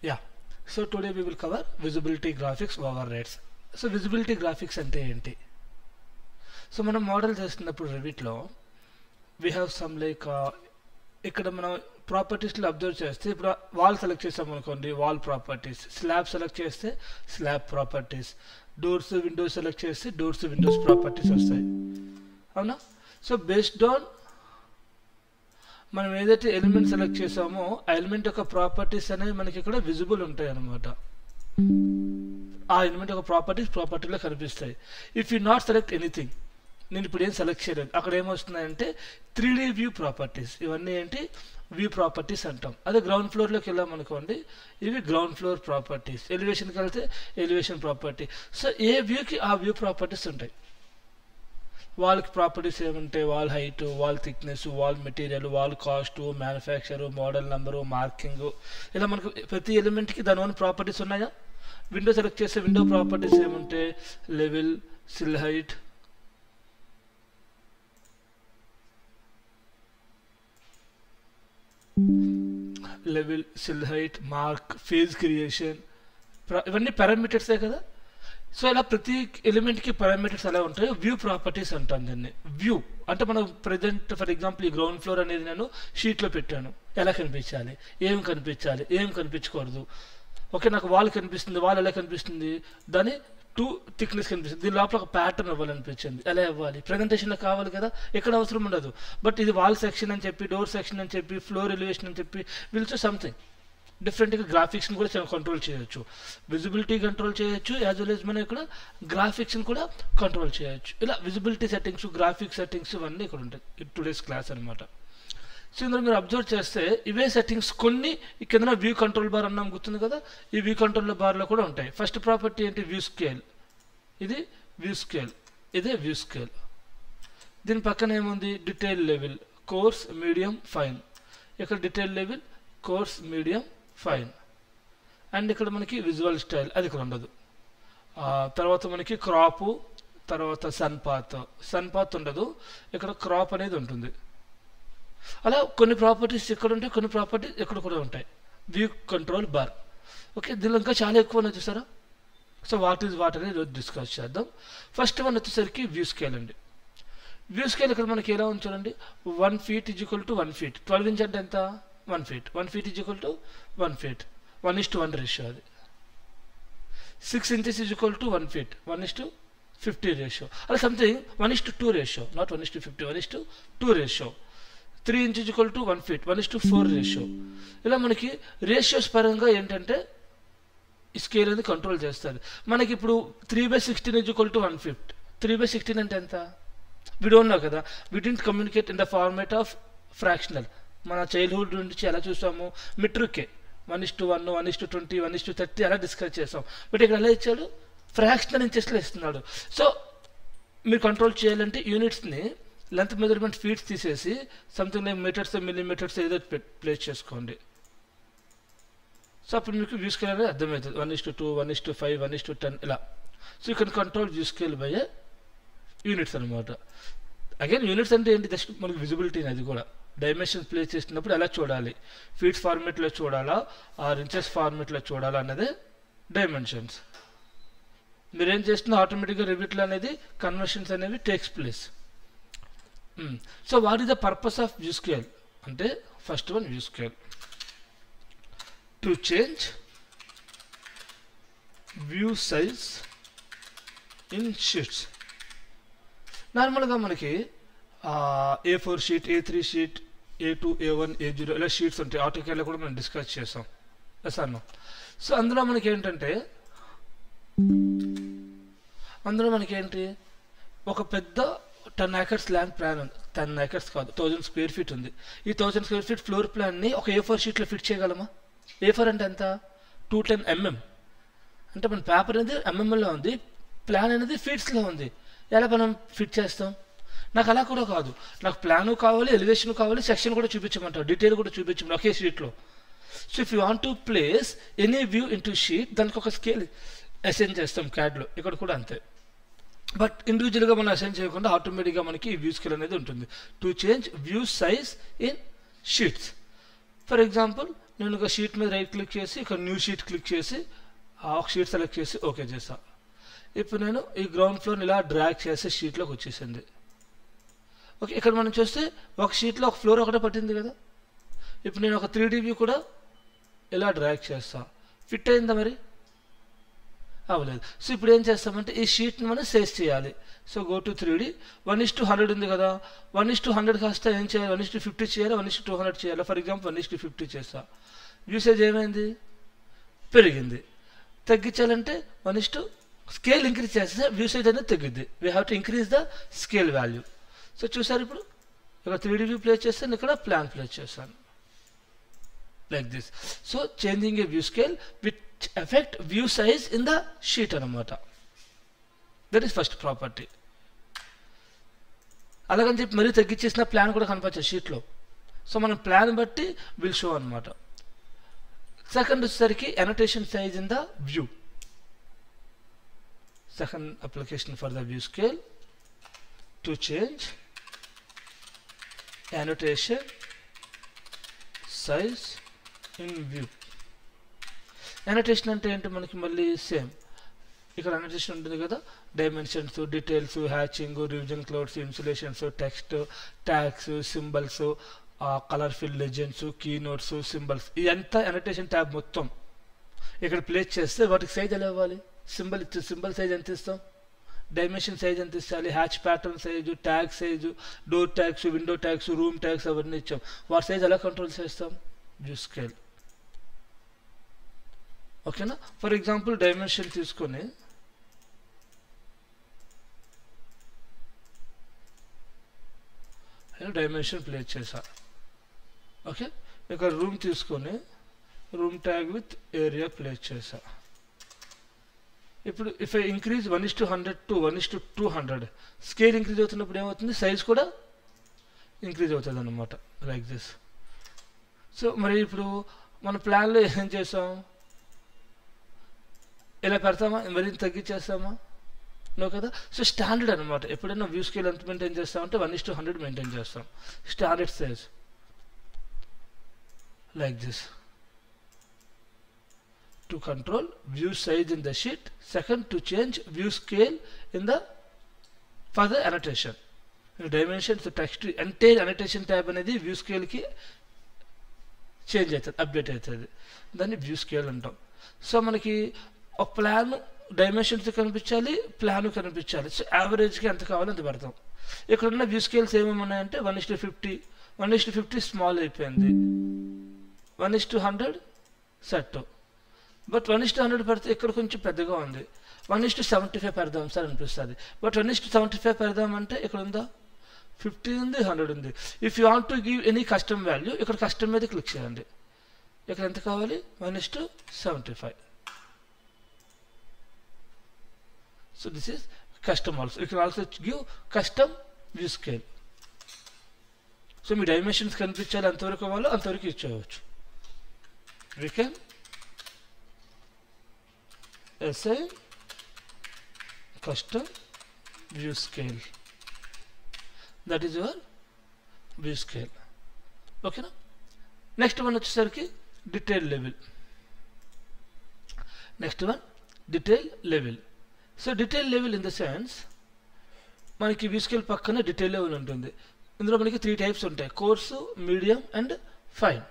Yeah. So today we will cover visibility graphics overrides. So visibility graphics ante enti? So మనం model చేస్తున్నప్పుడు Revit లో we have some like ఇక్కడ మనం properties లో observe చేస్తే ఇప్పుడు వాల్ సెలెక్ట్ చేసాం అనుకోండి, వాల్ ప్రాపర్టీస్, స్లాబ్ సెలెక్ట్ చేస్తే slab properties, doors Windows select చేస్తే డోర్స్ విండోస్ ప్రాపర్టీస్ వస్తాయి, అవునా? సో బేస్డ్ ఆన్ మనం ఏదైతే ఎలిమెంట్ సెలెక్ట్ చేసామో ఆ ఎలిమెంట్ యొక్క ప్రాపర్టీస్ అనేవి మనకి ఇక్కడ విజిబుల్ ఉంటాయి అన్నమాట. ఆ ఎలిమెంట్ యొక్క ప్రాపర్టీలో కనిపిస్తాయి. If you not select anything, నేను ఇప్పుడు ఏం సెలెక్ట్ చేయలేదు, అక్కడ ఏమొస్తున్నాయంటే 3D వ్యూ ప్రాపర్టీస్. ఇవన్నీ ఏంటి? వ్యూ ప్రాపర్టీస్ అంటాం. అదే గ్రౌండ్ ఫ్లోర్లోకి వెళ్ళామనుకోండి, ఇవి గ్రౌండ్ ఫ్లోర్ ప్రాపర్టీస్. ఎలివేషన్కి వెళ్తే ఎలివేషన్ ప్రాపర్టీ. సో ఏ వ్యూకి ఆ వ్యూ ప్రాపర్టీస్ ఉంటాయి. వాల్కి ప్రాపర్టీస్ ఏముంటాయి? Wall height, wall thickness, wall material, wall cost, manufacture, model number, marking, ఇలా మనకు ప్రతి ఎలిమెంట్కి దాని ఓన్ ప్రాపర్టీస్ ఉన్నాయా? విండో సెలెక్ట్ చేస్తే విండో ప్రాపర్టీస్ ఏముంటాయి? Level, sill height, sill height, mark, phase creation, ఇవన్నీ పారామీటర్సే కదా. సో ఇలా ప్రతి ఎలిమెంట్కి పారామీటర్స్ ఎలా ఉంటాయో వ్యూ ప్రాపర్టీస్ అంటాం దీన్ని. వ్యూ అంటే మనం ప్రజెంట్ ఫర్ ఎగ్జాంపుల్ ఈ గ్రౌండ్ ఫ్లోర్ అనేది నేను షీట్లో పెట్టాను. ఎలా కనిపించాలి, ఏం కనిపించాలి, ఏం కనిపించకూడదు. ఓకే, నాకు వాల్ కనిపిస్తుంది, వాల్ ఎలా కనిపిస్తుంది? దాని 2 థిక్నెస్ కనిపిస్తుంది. దీని లోపల ఒక ప్యాటర్న్ ఇవ్వాలనిపించింది. ఎలా ఇవ్వాలి? ప్రజెంటేషన్లో కావాలి కదా, ఎక్కడ అవసరం ఉండదు. బట్ ఇది వాల్ సెక్షన్ అని చెప్పి, డోర్ సెక్షన్ అని చెప్పి, ఫ్లోర్ ఎలివేషన్ అని చెప్పి విల్చో సంథింగ్ డిఫరెంట్గా గ్రాఫిక్స్ని కూడా కంట్రోల్ చేయొచ్చు. విజిబిలిటీ కంట్రోల్ చేయొచ్చు, యాజ్ వెల్ యాజ్ మనం ఇక్కడ గ్రాఫిక్స్ని కూడా కంట్రోల్ చేయొచ్చు. ఇలా విజిబిలిటీ సెట్టింగ్స్, గ్రాఫిక్స్ సెట్టింగ్స్ ఇవన్నీ ఇక్కడ ఉంటాయి టుడేస్ క్లాస్ అనమాట. సో ఇందులో మీరు అబ్జర్వ్ చేస్తే ఇవే సెట్టింగ్స్ కొన్ని కింద వ్యూ కంట్రోల్ బార్ అన్నాం, గుర్తుంది కదా. ఈ వ్యూ కంట్రోల్ బార్లో కూడా ఉంటాయి. ఫస్ట్ ప్రాపర్టీ ఏంటి? View scale. ఇది వ్యూ స్కేల్, ఇదే వ్యూ స్కేల్. దీని పక్కన ఏముంది? Detail level, coarse, medium, fine. ఇక్కడ detail level, coarse, medium, fine. And ఇక్కడ మనకి విజువల్ స్టైల్, అది ఇక్కడ ఉండదు. తర్వాత మనకి క్రాపు, తర్వాత సన్ పాత్ ఉండదు, ఇక్కడ క్రాప్ అనేది ఉంటుంది. అలా కొన్ని ప్రాపర్టీస్ ఇక్కడ ఉంటాయి, కొన్ని ప్రాపర్టీస్ ఇక్కడ కూడా ఉంటాయి. View control bar. ఓకే, దీనిలో ఇంకా చాలా ఎక్కువ ఉన్నాయి చూసారా. సో వాట్ అనేది ఈరోజు డిస్కస్ చేద్దాం. ఫస్ట్ వన్ వచ్చేసరికి వ్యూ స్కేల్ అండి. వ్యూ స్కేల్ ఇక్కడ మనకి ఎలా ఉంది చూడండి. 1 feet = 1 feet. 12 inch అంటే ఎంత? 1 feet. 1 feet = 1 feet. 1:1 రేషియో అది. 6 inches = 1 feet. 1:50 రేషియో. అలా something 1:2 ratio, not 1:50, 1:2 ratio. 3 inches = 1 feet. 1:4 ratio. ఇలా మనకి రేషియోస్ పరంగా ఏంటంటే ఈ స్కేల్ అనేది కంట్రోల్ చేస్తుంది. మనకి ఇప్పుడు 3/16 = 1 feet. 3/16 అంటే ఎంత? వి డోంట్ నో కదా. We didn't communicate in the format of fractional. మన చైల్డ్హుడ్ నుంచి ఎలా చూసాము? మెట్రికే 1:1, 1:20, 1:30 అలా డిస్కస్ చేసాం. బట్ ఇక్కడ ఎలా ఇచ్చాడు? ఫ్రాక్షనల్ ఇంచెస్లో ఇస్తున్నాడు. సో మీరు కంట్రోల్ చేయాలంటే యూనిట్స్ని లెంత్ మెజర్మెంట్ ఫీట్స్ తీసేసి సంథింగ్ లైక్ మీటర్స్, మిల్లీమీటర్స్ ఏదో ప్లేస్ చేసుకోండి. సో అప్పుడు మీకు వ్యూ స్కేల్ అనేది అర్థమవుతుంది. 1:2, 1:5, 1:10 ఇలా. So you can control view scale by units అనమాట. అగైన్ యూనిట్స్ అంటే ఏంటి? జస్ట్ మనకి విజిబిలిటీ అది కూడా డైమెన్షన్స్ ప్లేస్ చేసినప్పుడు ఎలా చూడాలి, ఫీట్స్ ఫార్మేట్లో చూడాలా, ఆర్ ఇంచెస్ ఫార్మేట్లో చూడాలా అన్నదే డైమెన్షన్స్. మీరేం చేస్తున్నా ఆటోమేటిక్గా రివిట్లో అనేది కన్వర్షన్స్ అనేవి takes place. So what is the purpose of view scale అంటే, first one view scale to change view size in sheets. నార్మల్గా మనకి A4 sheet, A3 sheet, A2, A1, A0 ఇలా షీట్స్ ఉంటాయి. ఆర్టికల్లో కూడా మనం డిస్కస్ చేసాం అసలు. సో అందులో మనకేంటి ఒక పెద్ద 10 acres ల్యాండ్ ప్లాన్ ఉంది. 10 acres కాదు, 1000 square feet ఉంది. ఈ 1000 square feet ఫ్లోర్ ప్లాన్ని ఒక A4 షీట్లో ఫిట్ చేయగలమా? A4 అంటే ఎంత? 210 mm. అంటే మన పేపర్ అనేది ఎంఎంఎల్లో ఉంది, ప్లాన్ అనేది ఫీట్స్లో ఉంది. ఎలా మనం ఫిట్ చేస్తాం? నాకు అలా కూడా కాదు, నాకు ప్లాను కావాలి, ఎలివేషన్ కావాలి, సెక్షన్ కూడా చూపించమంటారు, డీటెయిల్ కూడా చూపించమంటారు ఒకే షీట్లో. So if you want to place any view in to sheet, దానికి ఒక స్కేల్ అసైన్ చేస్తాం క్యాడ్లో. ఇక్కడ కూడా అంతే. బట్ ఇండివిజువల్గా మనం అసైన్ చేయకుండా ఆటోమేటిక్గా మనకి వ్యూ స్కేల్ అనేది ఉంటుంది to change view size in sheets. For example నేను ఒక షీట్ మీద రైట్ క్లిక్ చేసి ఇక్కడ న్యూ షీట్ క్లిక్ చేసి ఒక షీట్ సెలెక్ట్ చేసి ఓకే చేసా. ఇప్పుడు నేను ఈ గ్రౌండ్ ఫ్లోర్ని ఇలా డ్రాగ్ చేసి షీట్లోకి వచ్చేసింది. ఓకే, ఇక్కడ మనం చూస్తే ఒక షీట్లో ఒక ఫ్లోర్ ఒకటే పట్టింది కదా. ఇప్పుడు నేను ఒక 3D వ్యూ కూడా ఇలా డ్రాగ్ చేస్తా. ఫిట్ అయిందా మరి? అవ్వలేదు. సో ఇప్పుడు ఏం చేస్తామంటే ఈ షీట్ని మనం సేవ్ చేయాలి. So go to 3D. 1:100 ఉంది కదా, 1:100 కాస్త ఏం చేయాలి, 1:50 చేయాలి, 1:200 చేయాలి. ఫర్ ఎగ్జాంపుల్ 1:50 చేస్తా. యూసేజ్ ఏమైంది? పెరిగింది. తగ్గించాలంటే స్కేల్ ఇంక్రీజ్ చేస్తే యూసేజ్ అనేది తగ్గిద్ది. We have to increase the scale value. So చూసారు, ఇప్పుడు ఇక్కడ 3D వ్యూ ప్లే చేస్తాను, ఇక్కడ ప్లాన్ ప్లే చేస్తాను like this. So changing a view scale with effect view size in the sheet అనమాట. That is first property. అలాగని చెప్పి మరీ తగ్గించేసిన ప్లాన్ కూడా కనపచ్చే షీట్లో. సో మనం ప్లాన్ బట్టి విల్ షో అనమాట. సెకండ్ వచ్చేసరికి annotation size in the view. Second application for the view scale to change annotation size in view. Annotation అంటే ఏంటి మనకి మళ్ళీ సేమ్. ఇక్కడ annotation ఉంటుంది కదా, dimensions, details, hatching, revision clouds, insulations, text, tags, symbols, colour fill legends, key notes, symbols, ఇదంతా annotation tab మొత్తం ఇక్కడ ప్లేస్ చేస్తే వాటికి సైజ్ ఎలా ఇవ్వాలి? సింబల్ సైజ్ ఎంత ఇస్తాం, డైమెన్షన్ సైజ్ ఎంత ఇస్తాలి, hatch pattern size, tag size, door tags, window tags, room tags అవన్నీ ఇచ్చాం. వాటి సైజ్ ఎలా కంట్రోల్ చేస్తాం? View scale. ఓకేనా? ఫర్ ఎగ్జాంపుల్ డైమెన్షన్ తీసుకొని డైమెన్షన్ ప్లేస్ చేసా. ఓకే, ఇక్కడ రూమ్ తీసుకొని room tag with area place చేసా. ఇప్పుడు if I increase 1:100 to 1:200 scale increase అవుతున్నప్పుడు ఏమవుతుంది? సైజ్ కూడా ఇంక్రీజ్ అవుతుంది అన్నమాట లైక్ దిస్. సో మరి ఇప్పుడు మన ప్లాన్లో ఏం చేసాం? ఇలా పెడతామా? మరి తగ్గించేస్తామా? నో కదా. సో స్టాండర్డ్ అనమాట. ఎప్పుడైనా వ్యూ స్కేల్ ఎంత మెయింటైన్ చేస్తామంటే 1:100 మెయింటైన్ చేస్తాం. Standard size like this to control view size in the sheet. Second, to change view scale in the for the annotation. Dimensions, text, entire annotation tab అనేది view స్కేల్కి change అవుతుంది, update అవుతుంది. దాన్ని view scale అంటాం. So మనకి ఒక plan dimensions కనిపించాలి, plan కనిపించాలి. So యావరేజ్కి ఎంత కావాలో అంత పెడతాం. ఇక్కడ ఉన్న వ్యూ స్కేల్స్ ఏమేమి ఉన్నాయంటే 1:50, 1:50 స్మాల్ అయిపోయింది, 1:100 సెట్. బట్ 1:100 పెడితే ఇక్కడ కొంచెం పెద్దగా ఉంది, 1:75 పెడదాం సార్ అనిపిస్తుంది. బట్ 1:75 పెడదామంటే ఇక్కడ ఉందా? 50 ఉంది, 100 ఉంది. If you want to give any custom value, ఇక్కడ కస్టమ్ మీద క్లిక్ చేయండి. ఇక్కడ ఎంత కావాలి? 1:75. So this is custom also. You can also give custom view scale. So me dimensions కనిపించాలి అంతవరకు కావాలో అంతవరకు ఇచ్చేయవచ్చు. We can assign custom view scale. That is your view scale. Okay na? Next one వచ్చేసరికి detail level. Next one detail level. So detail level in the sense మనకి view scale పక్కనే detail level ఉంటుంది. ఇందులో మనకి 3 types ఉంటాయి: coarse, medium and fine.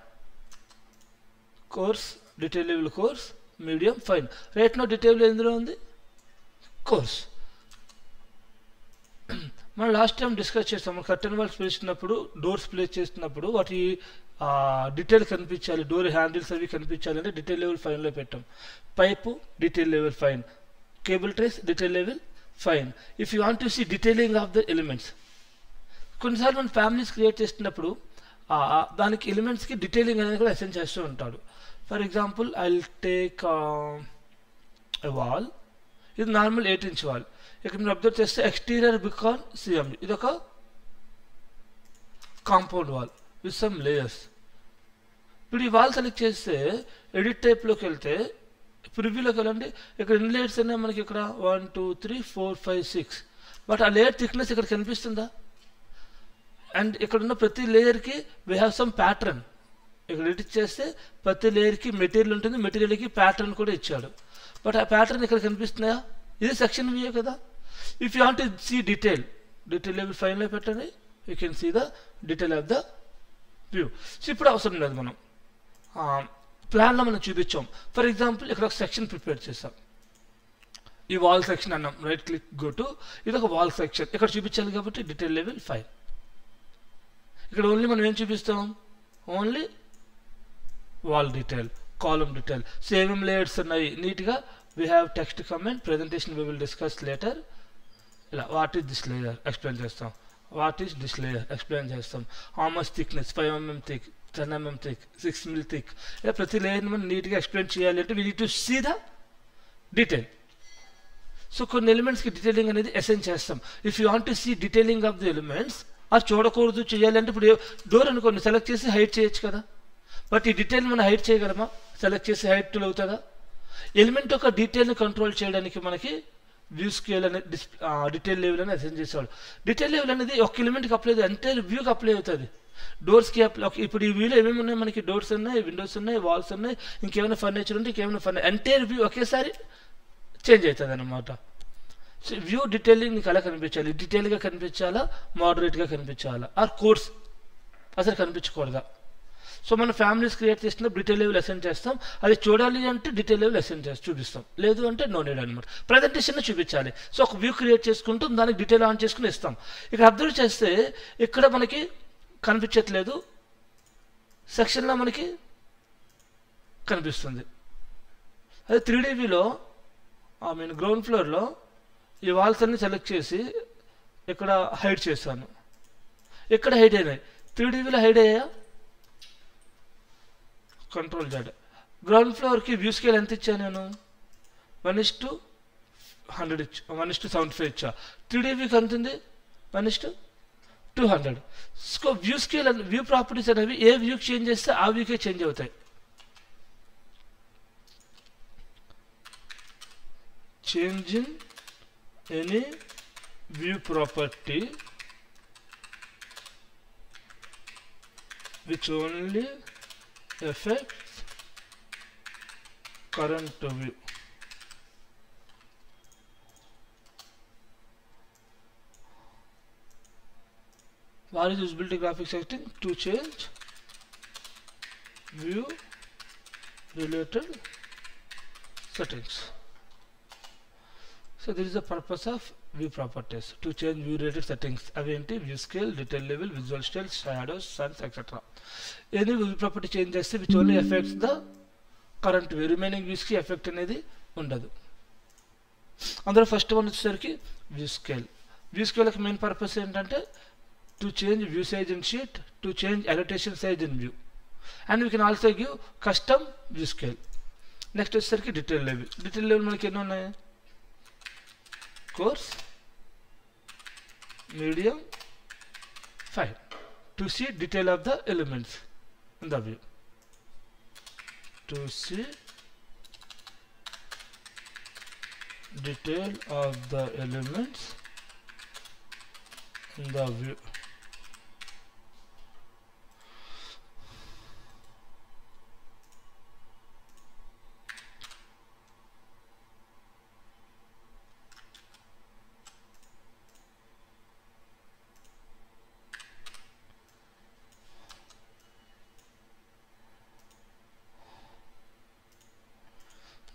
Coarse, detail level coarse, medium, fine. Right no detail ఎందులో ఉంది? Coarse. మనం last time discuss చేస్తాం. మనం కర్టెన్ వాల్స్ చేసినప్పుడు, డోర్స్ ప్లేస్ చేస్తున్నప్పుడు వాటి డీటెయిల్ కనిపించాలి, డోర్ హ్యాండిల్స్ అవి కనిపించాలి అంటే డీటెయిల్ లెవెల్ ఫైన్లో పెట్టాం. Pipe detail level fine, cable trays detail level fine. If you want to see detailing of the elements, కొన్నిసార్లు మన ఫ్యామిలీస్ క్రియేట్ చేస్తున్నప్పుడు దానికి ఎలిమెంట్స్కి డీటెయిలింగ్ అనేది కూడా అసైన్ చేస్తూ ఉంటాడు. For example I will take a wall. ఇది నార్మల్ 8" వాల్. ఇక్కడ మీరు అబ్జర్వ్ చేస్తే ఎక్స్టీరియర్ బికాన్ సిఎండి, ఇది ఒక compound wall with some layers. ఇప్పుడు ఈ వాల్ సెలెక్ట్ చేస్తే ఎడిట్ టైప్లోకి వెళ్తే ప్రివ్యూలోకి వెళ్ళండి. ఇక్కడ ఎన్ని లేయర్స్ ఉన్నాయి మనకి? ఇక్కడ 1 2 3 4 5 6. బట్ ఆ లేయర్ థిక్నెస్ ఇక్కడ కనిపిస్తుందా? అండ్ ఇక్కడ ఉన్న ప్రతి లేయర్కి వీ హ్యావ్ సమ్ ప్యాటర్న్. ఇక్కడ ఎడిట్ చేస్తే ప్రతి లేయర్కి మెటీరియల్ ఉంటుంది, మెటీరియల్కి ప్యాటర్న్ కూడా ఇచ్చాడు. బట్ ఆ ప్యాటర్న్ ఇక్కడ కనిపిస్తున్నాయా? ఇది సెక్షన్ వ్యూ కదా. If you want to see detail level ఫైన్లో పెట్టండి, you can see the detail of the view. So ఇప్పుడు అవసరం లేదు, మనం ప్లాన్లో మనం చూపించాం. ఫర్ ఎగ్జాంపుల్ ఇక్కడ ఒక సెక్షన్ ప్రిపేర్ చేసాం, ఈ వాల్ సెక్షన్ అన్నాం, రైట్ క్లిక్ గో టు, ఇది ఒక వాల్ సెక్షన్ ఇక్కడ చూపించాలి కాబట్టి డీటెయిల్ లెవెల్ 5. ఇక్కడ ఓన్లీ మనం ఏం చూపిస్తాం? Only wall detail, column detail. So ఏమేమి లేయర్స్ ఉన్నాయి నీట్గా, we have text comment, presentation we will discuss later. ఇలా what is this layer explain చేస్తాం, what is this layer explain చేస్తాం. How much thickness, 5 mm thick, 10 mm thick, 6 mm thick. ఇలా ప్రతి లేయర్ని మనం నీట్గా ఎక్స్ప్లెయిన్ చేయాలి అంటే we need to see the detail. So కొన్ని ఎలిమెంట్స్కి డీటెయిలింగ్ అనేది అసైన్ చేస్తాం. If you want to see detailing of the elements, అది చూడకూడదు చేయాలి అంటే ఇప్పుడు డోర్ అనుకోండి, సెలెక్ట్ చేసి హైట్ చేయొచ్చు కదా. బట్ ఈ డీటెయిల్ మనం హైట్ చేయగలమా? సెలెక్ట్ చేసి హైట్ టూల్ అవుతుందా? ఎలిమెంట్ యొక్క డీటెయిల్ని కంట్రోల్ చేయడానికి మనకి వ్యూ స్కేల్ అనేది డీటెయిల్ లెవెల్ అని అసైన్ చేసేవాడు. డీటెయిల్ లెవెల్ అనేది ఒక ఎలిమెంట్కి అప్లై అవుతుంది, అంటే వ్యూకి అప్లై అవుతుంది. డోర్స్కి ఇప్పుడు ఈ వ్యూలో ఏమేమి ఉన్నాయి? మనకి డోర్స్ ఉన్నాయి, విండోస్ ఉన్నాయి, వాల్స్ ఉన్నాయి, ఇంకేమైనా ఫర్నిచర్ ఉంటే ఇంకేమైనా ఎంటైర్ వ్యూ ఒకేసారి చేంజ్ అవుతుంది అన్నమాట. సో వ్యూ డీటెయిలింగ్ నీకు అలా కనిపించాలి, డీటెయిల్గా కనిపించాలా, మోడరేట్గా కనిపించాలా, ఆర్ కోర్స్ అసలు కనిపించకూడదా. సో మన ఫ్యామిలీస్ క్రియేట్ చేసిన డీటెయిల్ లెవెల్ అసైన్ చేస్తాం, అది చూడాలి అంటే డీటెయిల్ లెవెల్ అసైన్ చేసి చూపిస్తాం, లేదు అంటే నో నీడ్ అనమాట. ప్రజెంటేషన్ చూపించాలి, సో ఒక వ్యూ క్రియేట్ చేసుకుంటూ దానికి డీటెయిల్ ఆన్ చేసుకుని ఇస్తాం. ఇక్కడ అబ్జర్వ్ చేస్తే ఇక్కడ మనకి కనిపించట్లేదు, సెక్షన్లో మనకి కనిపిస్తుంది. అదే 3D వ్యూలో గ్రౌండ్ ఫ్లోర్లో ఈ వాల్స్ అన్ని సెలెక్ట్ చేసి ఇక్కడ హైడ్ చేశాను, ఇక్కడ హైడ్ అయినాయి. 3D వ్యూలో హైడ్ అయ్యాయా? Control Z. గ్రౌండ్ ఫ్లోర్కి వ్యూ స్కేల్ ఎంత ఇచ్చా నేను? 1:100 ఇచ్చా, 1:75 ఇచ్చా. 3D వ్యూకి ఎంత ఉంది? 1:200. So view scale and view properties అనేవి ఏ వ్యూకి చేంజ్ చేస్తే ఆ వ్యూకే చేంజ్ అవుతాయి. Change in any view property which only affects current view. What is usability graphic setting? To change view related settings. So this is the purpose of view properties, to change view related settings. Aventi view scale, detail level, visual style, shadows, suns, etc. Any view property change చేస్తే which only affects the current view, remaining views కి effect అనేది ఉండదు. అందులో first one వచ్చేసరికి view scale. View scale యొక్క main purpose ఏంటంటే to change view size in sheet, to change annotation size in view, and we can also give custom view scale. Next వచ్చేసరికి detail level. Detail level మనకి ఎన్ని ఉన్నాయి? coarse, medium, fine, to see detail of the elements in the view. To see detail of the elements in the view.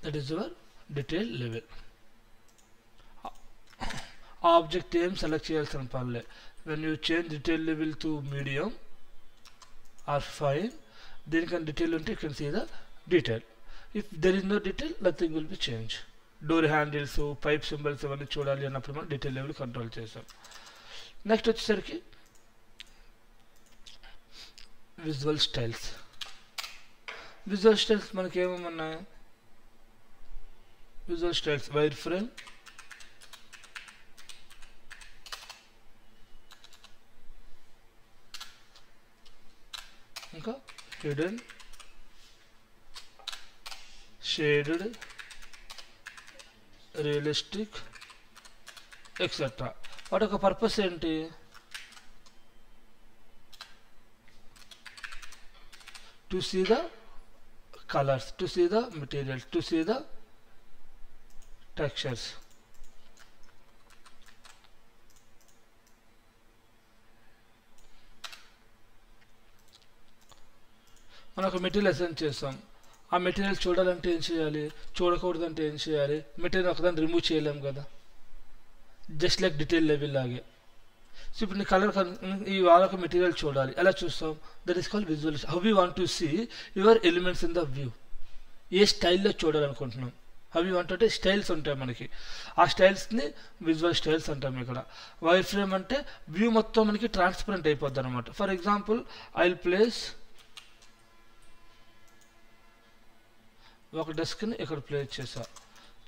That is your detail level. Object ఏం select చేయాల్సిన పనిలే. When you change detail level to medium or fine, దీనికన్నా detail ఉంటే you can see the detail. If there is no detail, nothing will be changed. Door handles, pipe symbols అవన్నీ చూడాలి అన్నప్పుడు మనం detail level control చేసాం. Next వచ్చేసరికి visual styles. Visual styles మనకి ఏమన్నాయి? visual styles, wireframe, ఇంకా hidden, shaded, realistic, etc. వాటి యొక్క పర్పస్ ఏంటి? to see the colors, to see the materials, to see the textures. మనం ఒక మెటీరియల్ అసైన్ చేస్తాం. ఆ మెటీరియల్ చూడాలంటే ఏం చేయాలి, చూడకూడదంటే ఏం చేయాలి, మెటీరియల్ ఒకదాన్ని రిమూవ్ చేయలేం కదా, జస్ట్ లైక్ డీటెయిల్ లెవెల్ లాగే. సో ఇప్పుడు నీ కలర్ ఈ వాళ్ళ మెటీరియల్ చూడాలి, ఎలా చూస్తాం, that is called visualization. How you want to see your elements in the view, ఏ స్టైల్లో చూడాలనుకుంటున్నాం. హౌ యూ వాంట్ అంటే స్టైల్స్ ఉంటాయి మనకి, ఆ స్టైల్స్ని విజువల్ స్టైల్స్ అంటాం. ఇక్కడ వైర్ ఫ్రేమ్ అంటే వ్యూ మొత్తం మనకి ట్రాన్స్పరెంట్ అయిపోద్ది అనమాట. For example I will place ఒక డెస్క్ని ఇక్కడ ప్లేస్ చేసా,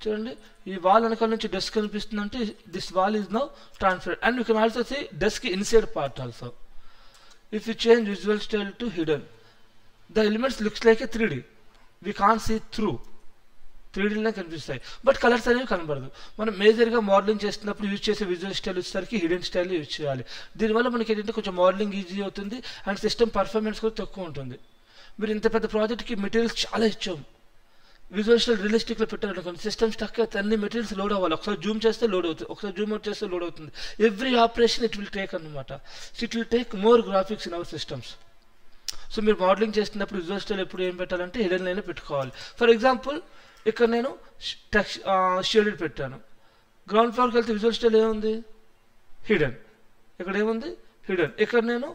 చూడండి ఈ వాల్ వెనకాల నుంచి డెస్క్ కనిపిస్తుందంటే this wall is now transparent. And you can also see desk inside part also. If you change visual style to hidden, the elements looks like a 3D, we can't see through, 3Dలోనే కనిపిస్తాయి but colours అనేవి కనబడదు. మనం మేజర్గా modelling చేస్తున్నప్పుడు use చేసే visual style వచ్చేసరికి hidden style use చేయాలి. దీనివల్ల మనకి ఏంటంటే కొంచెం మోడలింగ్ ఈజీ అవుతుంది అండ్ సిస్టమ్ పర్ఫార్మెన్స్ కూడా తక్కువ ఉంటుంది. మీరు ఇంత పెద్ద ప్రాజెక్ట్కి మెటీరియల్స్ చాలా ఇచ్చాం, విజువల్ స్టైల్ రియలిస్టిక్లో పెట్టారనుకోండి, సిస్టమ్ స్టక్ అయితే అన్ని మెటీరియల్స్ లోడ్ అవ్వాలి. ఒకసారి జూమ్ చేస్తే లోడ్ అవుతుంది, ఒకసారి జూమ్ అవుట్ చేస్తే లోడ్ అవుతుంది. Every operation it will take అనమాట. So it will take more graphics in our systems. So మీరు మోడలింగ్ చేస్తున్నప్పుడు విజువల్ స్టైల్ ఎప్పుడు ఏం పెట్టాలంటే హిడెన్ లైన్ పెట్టుకోవాలి. ఫర్ ఎగ్జాంపుల్ ఇక్కడ నేను షేడెడ్ పెట్టాను, గ్రౌండ్ ఫ్లోర్కి వెళ్తే విజువల్ స్టైల్ ఏముంది, హిడెన్. ఇక్కడ ఏముంది, హిడెన్. ఇక్కడ నేను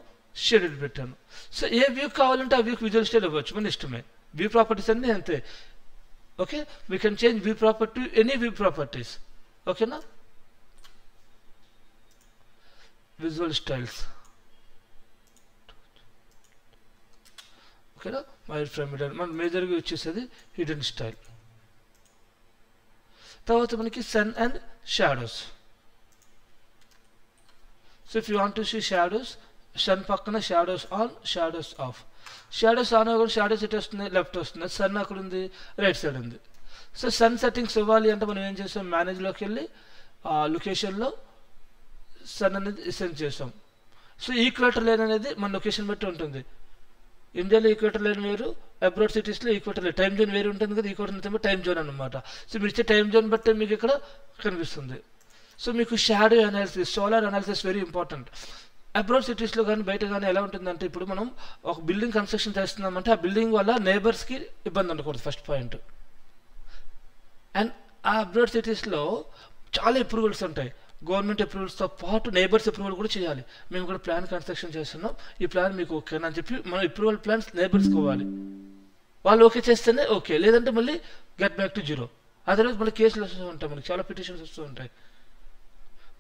షేడెడ్ పెట్టాను. సో ఏ వ్యూ కావాలంటే ఆ వ్యూకి విజువల్ స్టైల్ ఇవ్వచ్చు, మన ఇష్టమే. వ్యూ ప్రాపర్టీస్ అన్నీ అంతే. Okay, we can change view property to any view properties. Okay na, visual styles. Okay na, wireframe hidden man major గా వచ్చేసేది hidden style. తర్వాత మనకి sun and shadows. So if you want to see shadows, sun పక్కన shadows on, shadows off. Shadows on అవ్వకుండా shadows ఎటు వస్తుంది, left వస్తుంది. Sun అక్కడ ఉంది, రైట్ సైడ్ ఉంది. సో సన్ సెట్టింగ్స్ ఇవ్వాలి అంటే మనం ఏం చేస్తాం, మేనేజ్లోకి వెళ్ళి లొకేషన్లో సన్ అనేది సెండ్ చేస్తాం. సో ఈక్వేటర్ లైన్ అనేది మన లొకేషన్ బట్టి ఉంటుంది. ఇండియాలో ఈక్వేటర్ లైన్ వేరు, అబ్రాడ్ సిటీస్లో ఈక్వేటర్ లైన్, టైం జోన్ వేరు ఉంటుంది కదా. ఈక్వేటర్ అంటే టైం జోన్ అనమాట. సో మీరు ఇచ్చే టైం జోన్ బట్టి మీకు ఇక్కడ కనిపిస్తుంది. సో మీకు shadow analysis, solar analysis very important. Abroad సిటీస్లో కానీ బయట కానీ ఎలా ఉంటుందంటే, ఇప్పుడు మనం ఒక బిల్డింగ్ కన్స్ట్రక్షన్ చేస్తున్నామంటే ఆ బిల్డింగ్ వల్ల నేబర్స్కి ఇబ్బంది ఉండకూడదు, ఫస్ట్ పాయింట్. అండ్ ఆ అబ్రాడ్ సిటీస్లో చాలా అప్రూవల్స్ ఉంటాయి, గవర్నమెంట్ అప్రూవల్స్తో పాటు నేబర్స్ అప్రూవల్ కూడా చేయాలి. మేము కూడా ప్లాన్ కన్స్ట్రక్షన్ చేస్తున్నాం, ఈ ప్లాన్ మీకు ఓకేనా అని చెప్పి మనం అప్రూవల్ ప్లాన్స్ నేబర్స్కి ఇవ్వాలి. వాళ్ళు ఓకే చేస్తేనే ఓకే, లేదంటే మళ్ళీ get back to zero. Otherwise మళ్ళీ కేసులు వస్తూ ఉంటాయి, మనకి చాలా పిటిషన్స్ వస్తూ ఉంటాయి.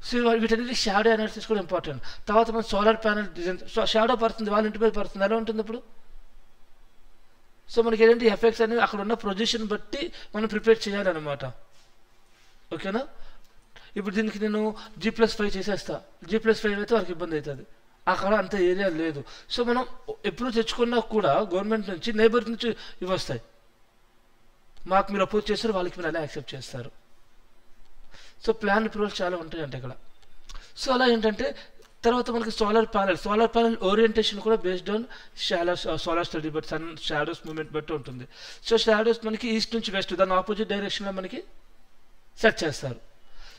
సో వీటన్నిటి షాడో అనాలిసిస్ కూడా ఇంపార్టెంట్. తర్వాత మన సోలార్ ప్యానల్ డిజైన్, షాడో పడుతుంది, వాళ్ళ ఇంటి మీద పడుతుంది, ఎలా ఉంటుంది అప్పుడు. సో మనకి ఏంటంటే ఎఫెక్ట్స్ అనేవి అక్కడ ఉన్న పొజిషన్ బట్టి మనం ప్రిపేర్ చేయాలన్నమాట. ఓకేనా. ఇప్పుడు దీనికి నేను G+5 చేసేస్తా, G+5 అయితే వాళ్ళకి ఇబ్బంది అవుతుంది, అక్కడ అంత ఏరియా లేదు. సో మనం ఎప్పుడు తెచ్చుకున్నా కూడా గవర్నమెంట్ నుంచి, నేబర్ నుంచి ఇవి వస్తాయి, మాకు మీరు అపోజ్ చేస్తారు, వాళ్ళకి మీరు అలా యాక్సెప్ట్ చేస్తారు. సో ప్లాన్ అప్రూవల్స్ చాలా ఉంటాయంటే ఇక్కడ. సో అలా ఏంటంటే తర్వాత మనకి సోలార్ ప్యానల్ ఓరియంటేషన్ కూడా based on solar study but sun shadows movement బట్టి ఉంటుంది. సో షాడోస్ మనకి ఈస్ట్ నుంచి వెస్ట్, దాని ఆపోజిట్ డైరెక్షన్లో మనకి సెట్ చేస్తారు.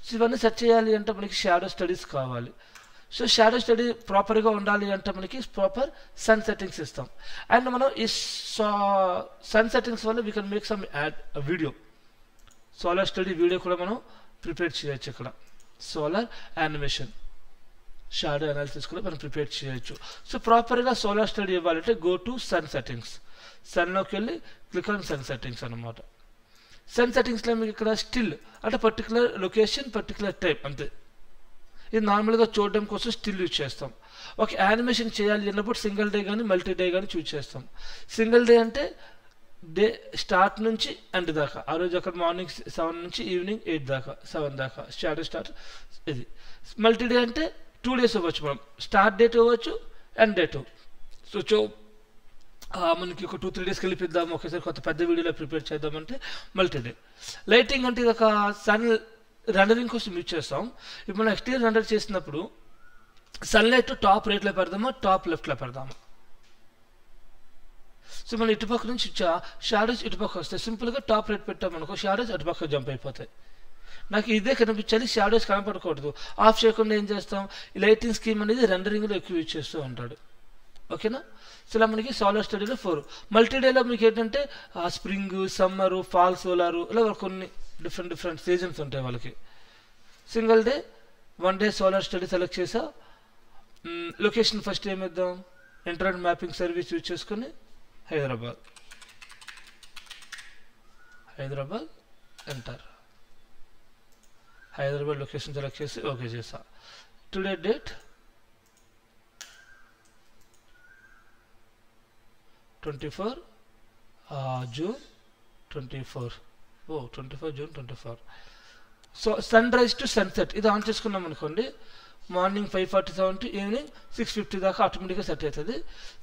సో ఇవన్నీ సెట్ చేయాలి అంటే మనకి షాడో స్టడీస్ కావాలి. సో షాడో స్టడీ ప్రాపర్గా ఉండాలి అంటే మనకి ప్రాపర్ సన్ సెట్టింగ్స్ ఇస్తాం. అండ్ మనం ఈ సన్ సెట్టింగ్స్ వల్ల we can make some add video, solar study video కూడా మనం ప్రిపేర్ చేయొచ్చు. ఇక్కడ సోలార్ యానిమేషన్, షాడో అనాలిసిస్ కూడా మనం ప్రిపేర్ చేయొచ్చు. సో ప్రాపర్గా సోలార్ స్టడీ ఇవ్వాలంటే గో టు సన్ సెట్టింగ్స్, సన్లోకి వెళ్ళి క్లిక్ ఆన్ సన్ సెట్టింగ్స్ అనమాట. సన్ సెట్టింగ్స్లో మీకు ఇక్కడ స్టిల్ అంటే పర్టికులర్ లొకేషన్, పర్టికులర్ టైం అంతే. ఇది నార్మల్గా చూడడం కోసం స్టిల్ యూజ్ చేస్తాం. ఒక యానిమేషన్ చేయాలి అన్నప్పుడు సింగిల్ డే కానీ మల్టీ డే కానీ చూజ్ చేస్తాం. సింగిల్ డే అంటే డే స్టార్ట్ నుంచి ఎండ్ దాకా, ఆ రోజు అక్కడ మార్నింగ్ 7 నుంచి ఈవినింగ్ 8 దాకా, 7 దాకా షాడో స్టార్ట్. ఇది మల్టీ డే అంటే 2 days ఇవ్వచ్చు, మనం స్టార్ట్ డేట్ ఇవ్వచ్చు, ఎండ్ డేట్. సో మనకి ఒక 2-3 days కలిపిద్దాం, ఒకేసారి కొత్త పెద్ద వీడియోలో ప్రిపేర్ చేద్దామంటే మల్టీ డే. లైటింగ్ అంటే ఇది ఒక సన్ రెండరింగ్ కోసం యూజ్ చేస్తాం. ఇప్పుడు మనం ఎక్స్టీరియర్ రెండర్ చేసినప్పుడు సన్లైట్ టాప్ రైట్లో పెడదామా, టాప్ లెఫ్ట్లో పెడదామా. సో మనం ఇటుపక్క నుంచి షాడోస్ ఇటుపక్క వస్తాయి. సింపుల్గా టాప్ రైట్ పెట్టామనుకో షాడోస్ అటుపక్క జంప్ అయిపోతాయి. నాకు ఇదే కనిపించాలి, షాడోస్ కనపడకూడదు. ఆఫ్ చేయకుండా ఏం చేస్తాం, ఈ లైటింగ్ స్కీమ్ అనేది రెండరింగ్లో ఎక్కువ యూజ్ చేస్తూ ఉంటాడు. ఓకేనా. సో ఇలా మనకి సోలార్ స్టడీలో 4. మల్టీడేలో మీకు ఏంటంటే స్ప్రింగ్, సమ్మరు, ఫాల్, సోలారు ఇలా కొన్ని డిఫరెంట్ సీజన్స్ ఉంటాయి వాళ్ళకి. Single day 1 day solar study select చేసా. లొకేషన్ ఫస్ట్ ఏమిద్దాం, ఇంటర్నెట్ మ్యాపింగ్ సర్వీస్ యూజ్ చేసుకుని Hyderabad enter. Hyderabad location select చేసి ఓకే చేసా. Today date 24 June 24. 24 June 24. So sunrise to sunset ఇది ఆన్ చేసుకున్నాం అనుకోండి, మార్నింగ్ 5:47 టు ఈవినింగ్ 6:50 దాకా ఆటోమేటిక్గా సెట్ అవుతుంది.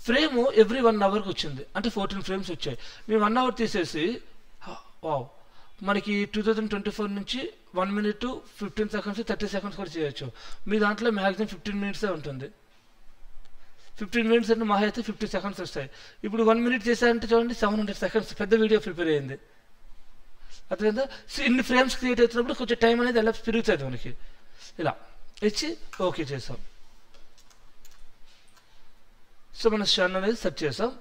ఫ్రేమ్ ఎవ్రీ 1 అవర్కి వచ్చింది, అంటే 14 ఫ్రేమ్స్ వచ్చాయి. మేము 1 అవర్ తీసేసి వావ్ మనకి 2024 నుంచి 1 minute 15 seconds 30 seconds కూడా చేయొచ్చు. మీ దాంట్లో మ్యాక్సిమం 15 minutes ఉంటుంది. 15 minutes అంటే మహా అయితే 50 seconds వస్తాయి. ఇప్పుడు 1 minute చేశారంటే చూడండి 700 seconds పెద్ద వీడియో ప్రిపేర్ అయ్యింది. అర్థమైందా. సో ఇన్ని ఫ్రేమ్స్ క్రియేట్ అవుతున్నప్పుడు కొంచెం టైం అనేది ఎలా పెరుగుతుంది మనకి. ఇలా ఇచ్చి ఓకే చేసాం. సో మన షన్ అనేది సెట్ చేసాం.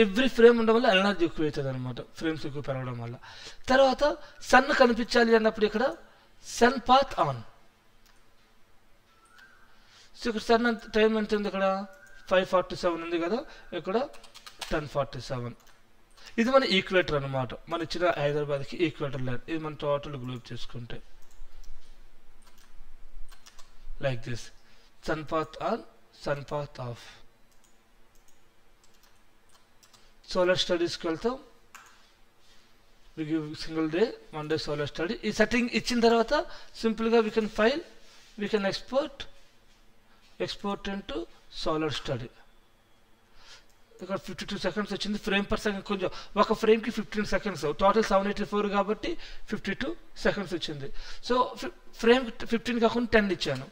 ఎవ్రీ ఫ్రేమ్ ఉండడం వల్ల ఎనర్జీ ఎక్కువ అవుతుంది అనమాట, ఫ్రేమ్స్ ఎక్కువ పెరగడం వల్ల. తర్వాత సన్ కనిపించాలి అన్నప్పుడు ఇక్కడ సన్ పాత్ ఆన్. సో ఇక్కడ సన్ టైం ఎంత ఉంది, ఇక్కడ 5:47 ఉంది కదా, ఇక్కడ 10:47. ఇది మన ఈక్వేటర్ అనమాట, మన ఇచ్చిన హైదరాబాద్కి ఈక్వేటర్ లైన్. ఇది మన టోటల్ గ్లోబ్ చేసుకుంటే like this, sun path on, sun path off. Solar స్టడీస్కి వెళ్తాం. We give single day 1 day solar study. ఈ సెట్టింగ్ ఇచ్చిన తర్వాత సింపుల్గా we can file, we can export into solar study. ఇక్కడ 52 seconds వచ్చింది. ఫ్రేమ్ పర్ సెకండ్ కొంచెం, ఒక ఫ్రేమ్కి 15 seconds, టోటల్ 784 కాబట్టి 52 seconds వచ్చింది. సో ఫ్రేమ్ 15 కాకుండా 10 ఇచ్చాను.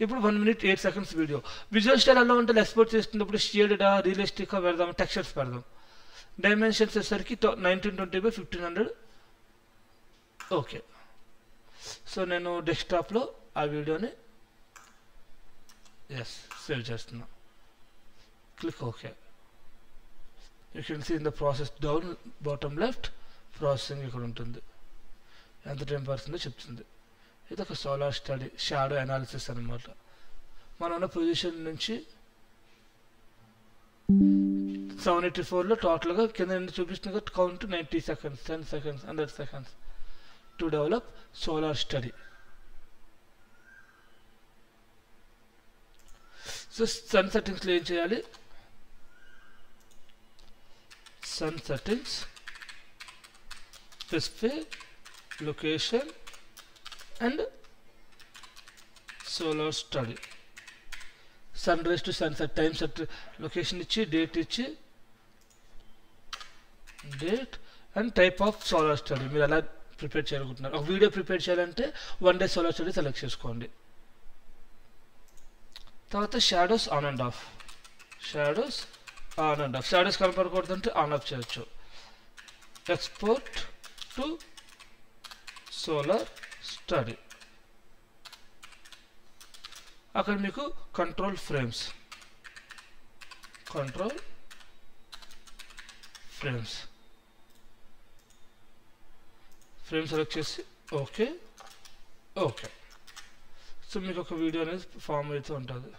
ఇప్పుడు 1 minute 8 seconds video. Visual style అలా ఉంటుంది. ఎక్స్పోర్ట్ చేస్తున్నప్పుడు షేడెడా, రియలిస్టిక్గా పెడదాం, టెక్స్చర్స్ పెడదాం. డైమెన్షన్స్ వచ్చేసరికి 1920x1500. ఓకే. సో నేను డెస్క్టాప్లో ఆ వీడియోని సేవ్ చేస్తున్నా. Click okay. You can see in the process down bottom left processing ఇక్కడ ఉంటుంది, ఎంత టైం పడుతుందో చెప్తుంది. ఇది ఒక సోలార్ స్టడీ షాడో అనాలిసిస్ అనమాట. మనం ఉన్న పొజిషన్ నుంచి 784లో టోటల్గా కింద చూపిస్తున్న count 90 seconds, 10 seconds, 100 seconds to develop solar study. So sun సెట్టింగ్స్లో ఏం చేయాలి, sun settings, specify, location and solar study. Sunrise to sunset time set, location ఇచ్చి డేట్ ఇచ్చి, date and type of solar study. మీరు ఎలా prepare చేయాలనుకుంటున్నారు. ఒక video prepare చేయాలంటే 1 day సోలార్ స్టడీ సెలెక్ట్ చేసుకోండి. తర్వాత shadows on and off. Shadows కనపడకూడదంటే ఆన్ ఆఫ్ చేయొచ్చు. Export to solar study. అక్కడ మీకు కంట్రోల్ ఫ్రేమ్స్ సెలెక్ట్ చేసి ఓకే. సో మీకు ఒక వీడియో అనేది ఫామ్ అవుతూ ఉంటుంది.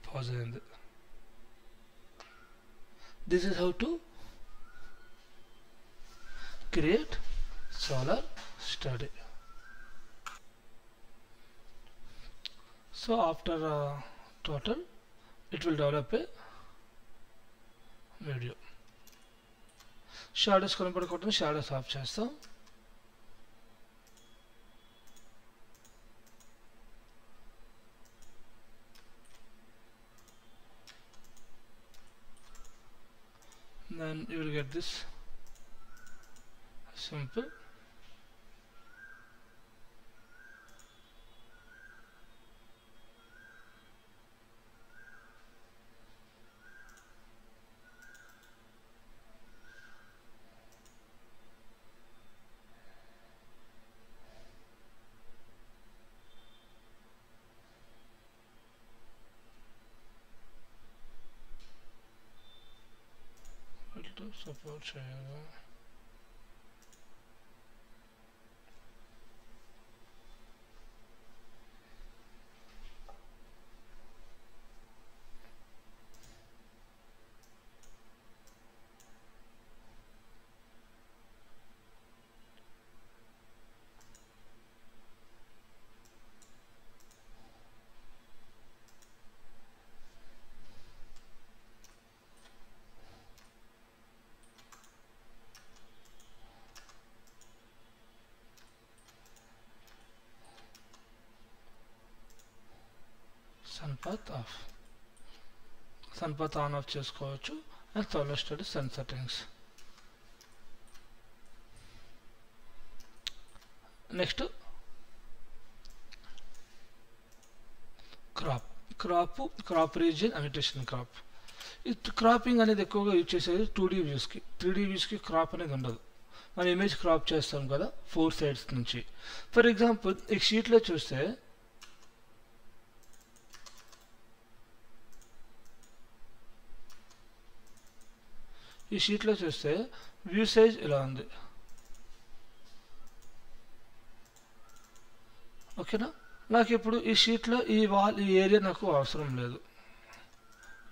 పాజ్ అయింది. This is how to create solar study. So after total it will develop a video. Shadows కనపడకుండా షాడోస్ ఆఫ్ చేస్తాం. then you will get this simple. Support చేయాలి. sunpath off, sunpath on off చేసుకోవచ్చు. And solar study sun settings. Next crop region annotation crop. ఈ cropping అనేది ఎక్కువగా use చేసేది 2D వ్యూస్కి. 3D వ్యూస్కి crop అనేది ఉండదు. మనం ఇమేజ్ క్రాప్ చేస్తాం కదా 4 సైడ్స్ నుంచి. ఫర్ ఎగ్జాంపుల్ ఈ షీట్లో చూస్తే వ్యూ సైజ్ ఇలా ఉంది. ఓకేనా, నాకు ఇప్పుడు ఈ షీట్లో ఈ ఏరియా నాకు అవసరం లేదు.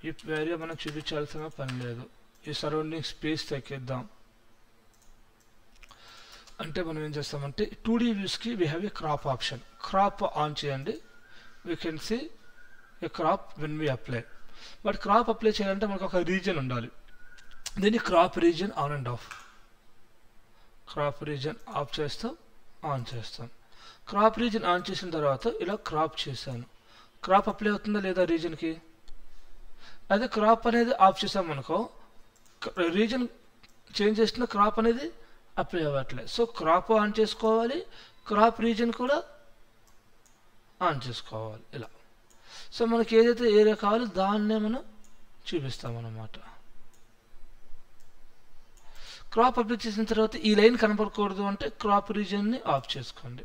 ఈ ఏరియా మనకు చూపించాల్సిన పని లేదు. ఈ సరౌండింగ్ స్పేస్ తగ్గిద్దాం అంటే మనం ఏం చేస్తామంటే 2D వ్యూస్కి we have a crop option. Crop on చేయండి. We can see a crop when we apply. But crop apply చేయాలంటే మనకు ఒక రీజియన్ ఉండాలి. దీన్ని crop region on and off. Crop region off చేస్తాం, ఆన్ చేస్తాం. క్రాప్ రీజియన్ ఆన్ చేసిన తర్వాత ఇలా క్రాప్ చేశాను. క్రాప్ అప్లై అవుతుందా లేదా రీజియన్కి? అదే క్రాప్ అనేది ఆఫ్ చేసాం అనుకో, రీజియన్ చేంజ్ చేసిన క్రాప్ అనేది అప్లై అవ్వట్లేదు. సో క్రాప్ ఆన్ చేసుకోవాలి, క్రాప్ రీజియన్ కూడా ఆన్ చేసుకోవాలి ఇలా. సో మనకి ఏదైతే ఏరియా కావాలో దాన్నే మనం చూపిస్తామన్నమాట. క్రాప్ అప్లై చేసిన తర్వాత ఈ లైన్ కనపడకూడదు అంటే క్రాప్ రీజియన్ని ఆఫ్ చేసుకోండి.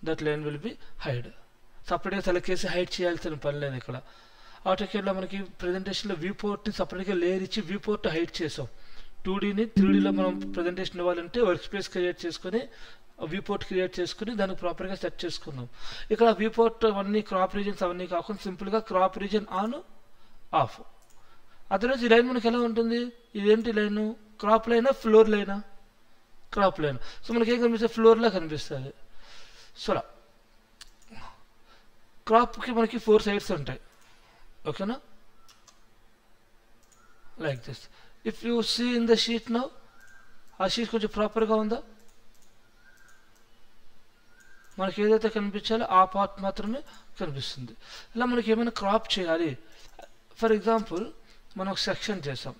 That line will be hide. సపరేట్గా సెలెక్ట్ చేసి హైడ్ చేయాల్సిన పని లేదు ఇక్కడ. ఆటోకేడ్లో మనకి ప్రజెంటేషన్లో వ్యూ పోర్ట్ని సపరేట్గా లేయర్ ఇచ్చి వ్యూ పోర్ట్ హైడ్ చేసాం. 2Dని 3Dలో మనం ప్రజెంటేషన్ ఇవ్వాలంటే వర్క్ స్పేస్ క్రియేట్ చేసుకొని వ్యూ పోర్ట్ క్రియేట్ చేసుకుని దానికి ప్రాపర్గా సెట్ చేసుకున్నాం. ఇక్కడ వ్యూ పోర్ట్ అవన్నీ క్రాప్ రీజియన్స్ అవన్నీ కాకుండా సింపుల్గా crop region on off. Otherwise ఈ లైన్ మనకి ఎలా ఉంటుంది? ఇదేంటి లైను? క్రాప్ లైనా ఫ్లోర్ లైనా? Crop line. సో మనకి ఏం కనిపిస్తుంది? ఫ్లోర్లా కనిపిస్తుంది. సో క్రాప్కి మనకి 4 సైడ్స్ ఉంటాయి. ఓకేనా, like this. If you see in the sheet now, ఆ షీట్ కొంచెం ప్రాపర్గా ఉందా? మనకి ఏదైతే కనిపించాలో ఆ పార్ట్ మాత్రమే కనిపిస్తుంది. ఇలా మనకి ఏమైనా క్రాప్ చేయాలి. ఫర్ ఎగ్జాంపుల్ మనం ఒక సెక్షన్ చేసాం,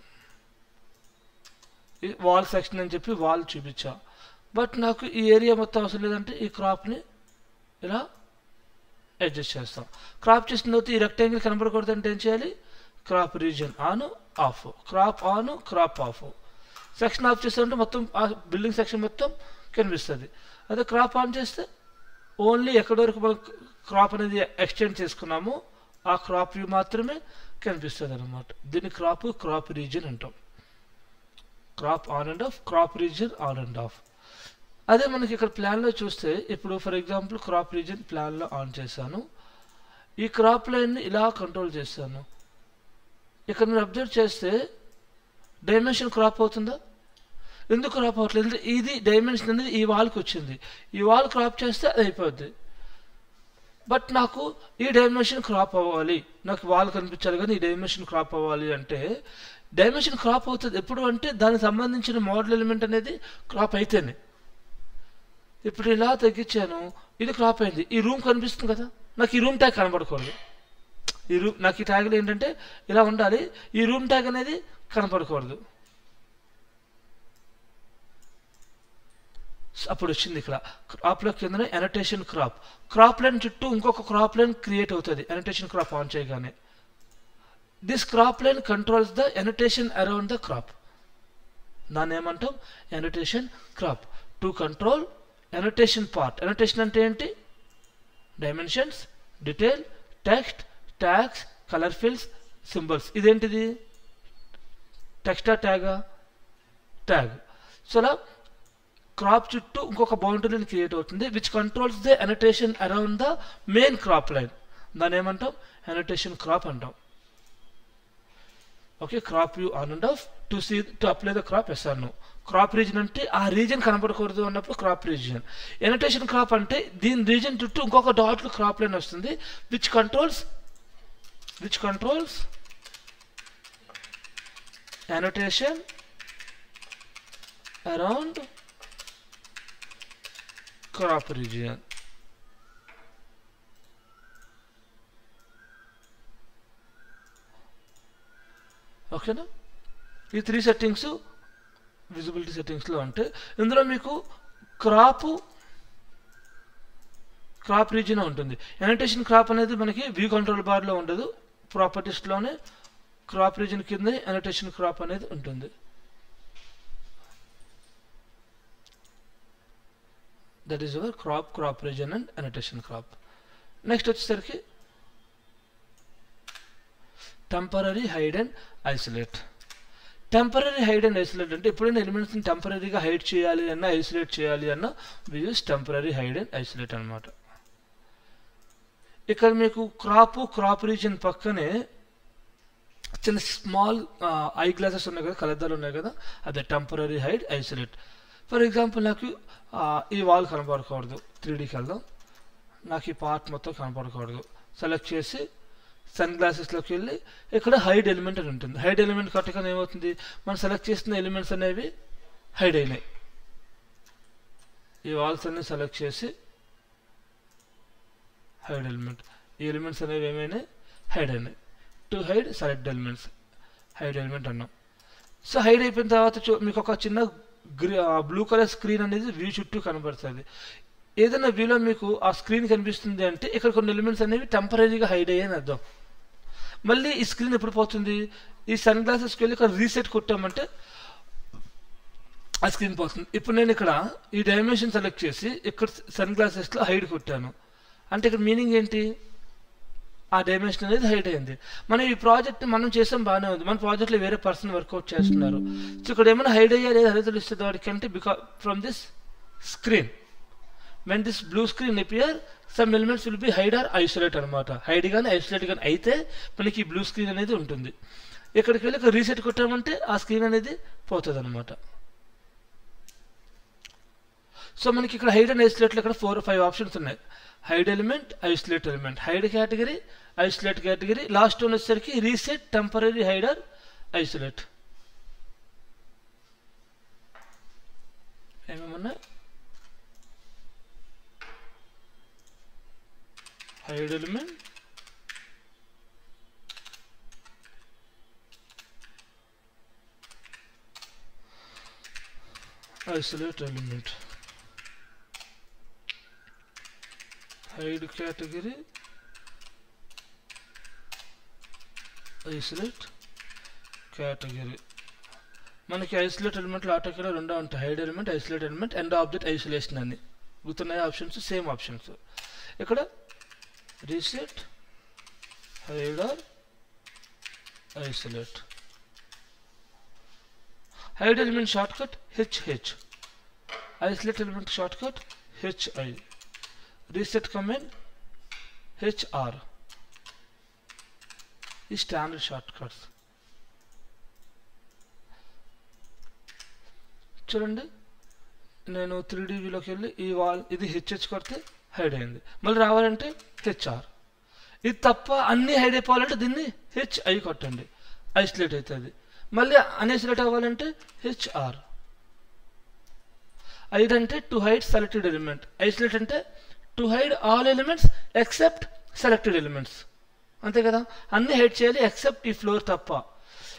వాల్ సెక్షన్ అని చెప్పి వాల్ చూపించా. బట్ నాకు ఈ ఏరియా మొత్తం అవసరం లేదంటే ఈ క్రాప్ని ఇలా అడ్జస్ట్ చేస్తాం. క్రాప్ చేసిన తర్వాత ఈ రెక్టాంగిల్ కనబడకూడదు అంటే ఏం చేయాలి? Crop region on of, crop on crop of. Section of చేస్తుంటే మొత్తం ఆ బిల్డింగ్ సెక్షన్ మొత్తం కనిపిస్తుంది. అదే క్రాప్ ఆన్ చేస్తే ఓన్లీ ఎక్కడి వరకు మనం క్రాప్ అనేది ఎక్స్టెండ్ చేసుకున్నామో ఆ క్రాప్ వ్యూ మాత్రమే కనిపిస్తుంది అనమాట. దీన్ని క్రాప్ రీజియన్ అంటాం. Crop on and off, crop region on and of. అదే మనకి ఇక్కడ ప్లాన్లో చూస్తే ఇప్పుడు ఫర్ ఎగ్జాంపుల్ క్రాప్ రీజియన్ ప్లాన్లో ఆన్ చేశాను. ఈ క్రాప్ లైన్ని ఇలా కంట్రోల్ చేశాను. ఇక్కడ మీరు అబ్జర్వ్ చేస్తే డైమెన్షన్ క్రాప్ అవుతుందా? ఎందుకు క్రాప్ అవ్వట్లేదు? ఇది డైమెన్షన్ అనేది ఈ వాల్కి వచ్చింది. ఈ వాల్ క్రాప్ చేస్తే అది అయిపోద్ది. బట్ నాకు ఈ డైమెన్షన్ క్రాప్ అవ్వాలి, నాకు వాల్ కనిపించాలి కానీ ఈ డైమెన్షన్ క్రాప్ అవ్వాలి అంటే డైమెన్షన్ క్రాప్ అవుతుంది ఎప్పుడు అంటే దానికి సంబంధించిన మోడల్ ఎలిమెంట్ అనేది క్రాప్ అయితేనే. ఇప్పుడు ఇలా తగ్గించాను, ఇది క్రాప్ అయింది. ఈ రూమ్ కనిపిస్తుంది కదా, నాకు ఈ రూమ్ ట్యాగ్ కనపడకూడదు. నాకు ఈ ట్యాగ్లు ఏంటంటే ఇలా ఉండాలి, ఈ రూమ్ ట్యాగ్ అనేది కనపడకూడదు. అప్పుడు వచ్చింది ఇక్కడ క్రాప్లో కింద ఎనటేషన్ క్రాప్. క్రాప్ లైన్ చుట్టూ ఇంకొక క్రాప్ లైన్ క్రియేట్ అవుతుంది ఎనటేషన్ క్రాప్ ఆన్ చేయగానే. This crop line controls the annotation around the crop. దాన్ని ఏమంటాం annotation crop. To control annotation part. Annotation అంటే ఏంటి? Dimensions, detail, text, tags, colour fills, symbols. ఇదేంటిది? టెక్స్టా ట్యాగా? ట్యాగ్. సో అలా క్రాప్ చుట్టూ ఇంకొక బౌండరీని క్రియేట్ అవుతుంది which controls the annotation around the main crop line. దాన్ని ఏమంటాం ఎనటేషన్ క్రాప్ అంటాం. Okay, crop view on and off to apply the crop S R no. Crop region అంటే ఆ రీజన్ కనపడకూడదు అన్నప్పుడు క్రాప్ రీజన్. ఎనటేషన్ క్రాప్ అంటే దీని reason చుట్టూ ఇంకొక డాట్లో క్రాప్ లైన్ వస్తుంది which controls annotation around crop region. ఓకేనా? ఈ 3 సెట్టింగ్స్ విజిబిలిటీ సెట్టింగ్స్లో ఉంటే ఇందులో మీకు క్రాప్ రీజియన్ ఉంటుంది. ఎనటేషన్ క్రాప్ అనేది మనకి వ్యూ కంట్రోల్ బార్లో ఉండదు, ప్రాపర్టీస్లోనే క్రాప్ రీజియన్ కింద ఎనటేషన్ క్రాప్ అనేది ఉంటుంది. That is your crop region and annotation crop. Next వచ్చేసరికి temporary hide and isolate. Temporary hide and isolate అంటే ఎప్పుడైనా ఎలిమెంట్స్ని టెంపరరీగా హైడ్ చేయాలి అన్నా ఐసోలేట్ చేయాలి అన్నా we use temporary hide and isolate అనమాట. ఇక్కడ మీకు క్రాప్ రీజియన్ పక్కనే చిన్న స్మాల్ ఐ గ్లాసెస్ ఉన్నాయి కదా, కలద్దాలు ఉన్నాయి కదా, అదే temporary hide isolate. For example నాకు ఈ వాల్ కనపడకూడదు, 3Dకి వెళ్దాం. నాకు ఈ పార్ట్ మొత్తం కనపడకూడదు. సెలెక్ట్ చేసి సన్ గ్లాసెస్లోకి వెళ్ళి ఇక్కడ హైడ్ ఎలిమెంట్ అని ఉంటుంది. హైడ్ ఎలిమెంట్ కట్టగానే ఏమవుతుంది, మనం సెలెక్ట్ చేసిన ఎలిమెంట్స్ అనేవి హైడ్ అయినాయి. ఈ వాల్స్ అన్ని సెలెక్ట్ చేసి హైడ్ ఎలిమెంట్, ఈ ఎలిమెంట్స్ అనేవి ఏమైనాయి హైడ్ అయినాయి. To hide select elements, hide element అన్నాం. సో హైడ్ అయిపోయిన తర్వాత మీకు ఒక చిన్న బ్లూ కలర్ స్క్రీన్ అనేది వ్యూ చుట్టూ కనబడుతుంది. ఏదైనా వ్యూలో మీకు ఆ స్క్రీన్ కనిపిస్తుంది అంటే ఇక్కడ కొన్ని ఎలిమెంట్స్ అనేవి టెంపరీగా హైడ్ అయ్యాయని అర్థం. మళ్ళీ ఈ స్క్రీన్ ఎప్పుడు పోతుంది, ఈ సన్ గ్లాసెస్కి వెళ్ళి ఇక్కడ రీసెట్ కొట్టామంటే ఆ స్క్రీన్ పోతుంది. ఇప్పుడు నేను ఇక్కడ ఈ డైమెన్షన్ సెలెక్ట్ చేసి ఇక్కడ సన్ గ్లాసెస్లో హైడ్ కొట్టాను అంటే ఇక్కడ మీనింగ్ ఏంటి, ఆ డైమెన్షన్ అనేది హైడ్ అయింది. మనం ఈ ప్రాజెక్ట్ మనం చేసాం బాగానే ఉంది, మన ప్రాజెక్ట్లో వేరే పర్సన్ వర్కౌట్ చేస్తున్నారు. సో ఇక్కడ ఏమైనా హైడ్ అయ్యా లేదా అదే తెలుస్తుంది వాడికి అంటే from this screen. When this blue screen appear some elements will be hide or isolate అనమాట. హైడ్ కానీ ఐసోలేట్ కానీ అయితే మనకి బ్లూ స్క్రీన్ అనేది ఉంటుంది. ఇక్కడికి వెళ్ళి ఇక్కడ రీసెట్ కొట్టామంటే ఆ స్క్రీన్ అనేది పోతుంది అనమాట. సో మనకి ఇక్కడ హైడ్ అండ్ ఐసోలేట్లో ఇక్కడ 4 or 5 ఆప్షన్స్ ఉన్నాయి. Hide element, isolate element, hide category, isolate category, last one వచ్చేసరికి reset, temporary hide or isolate. ఏమేమన్నా hide element, isolate element, hide category, isolate category. మనకి ఐసోలేట్ ఎలిమెంట్లో ఆటోకేలో రెండో ఉంటాయి, hide element, isolate element, and object isolation అని గుర్తున్నాయి options, same options. ఇక్కడ reset, hide or isolate. Hide element shortcut HH, isolate element shortcut HI, reset command HR. ఈ standard short cuts. చూడండి, నేను 3D వ్యూలోకి వెళ్ళి ఈ wall ఇది HH కొడితే హైడ్ అయింది, మళ్ళీ రావాలంటే HR. ఇది తప్ప అన్నీ హైడ్ అయిపోవాలంటే దీన్ని HI కొట్టండి, ఐసోలేట్ అవుతుంది. మళ్ళీ అన్ఐసోలేట్ అవ్వాలంటే HR. హైడ్ అంటే to hide selected element, isolate అంటే to hide all elements except selected elements. అంతే కదా, అన్నీ హైడ్ చేయాలి ఎక్సెప్ట్ ఈ ఫ్లోర్ తప్ప.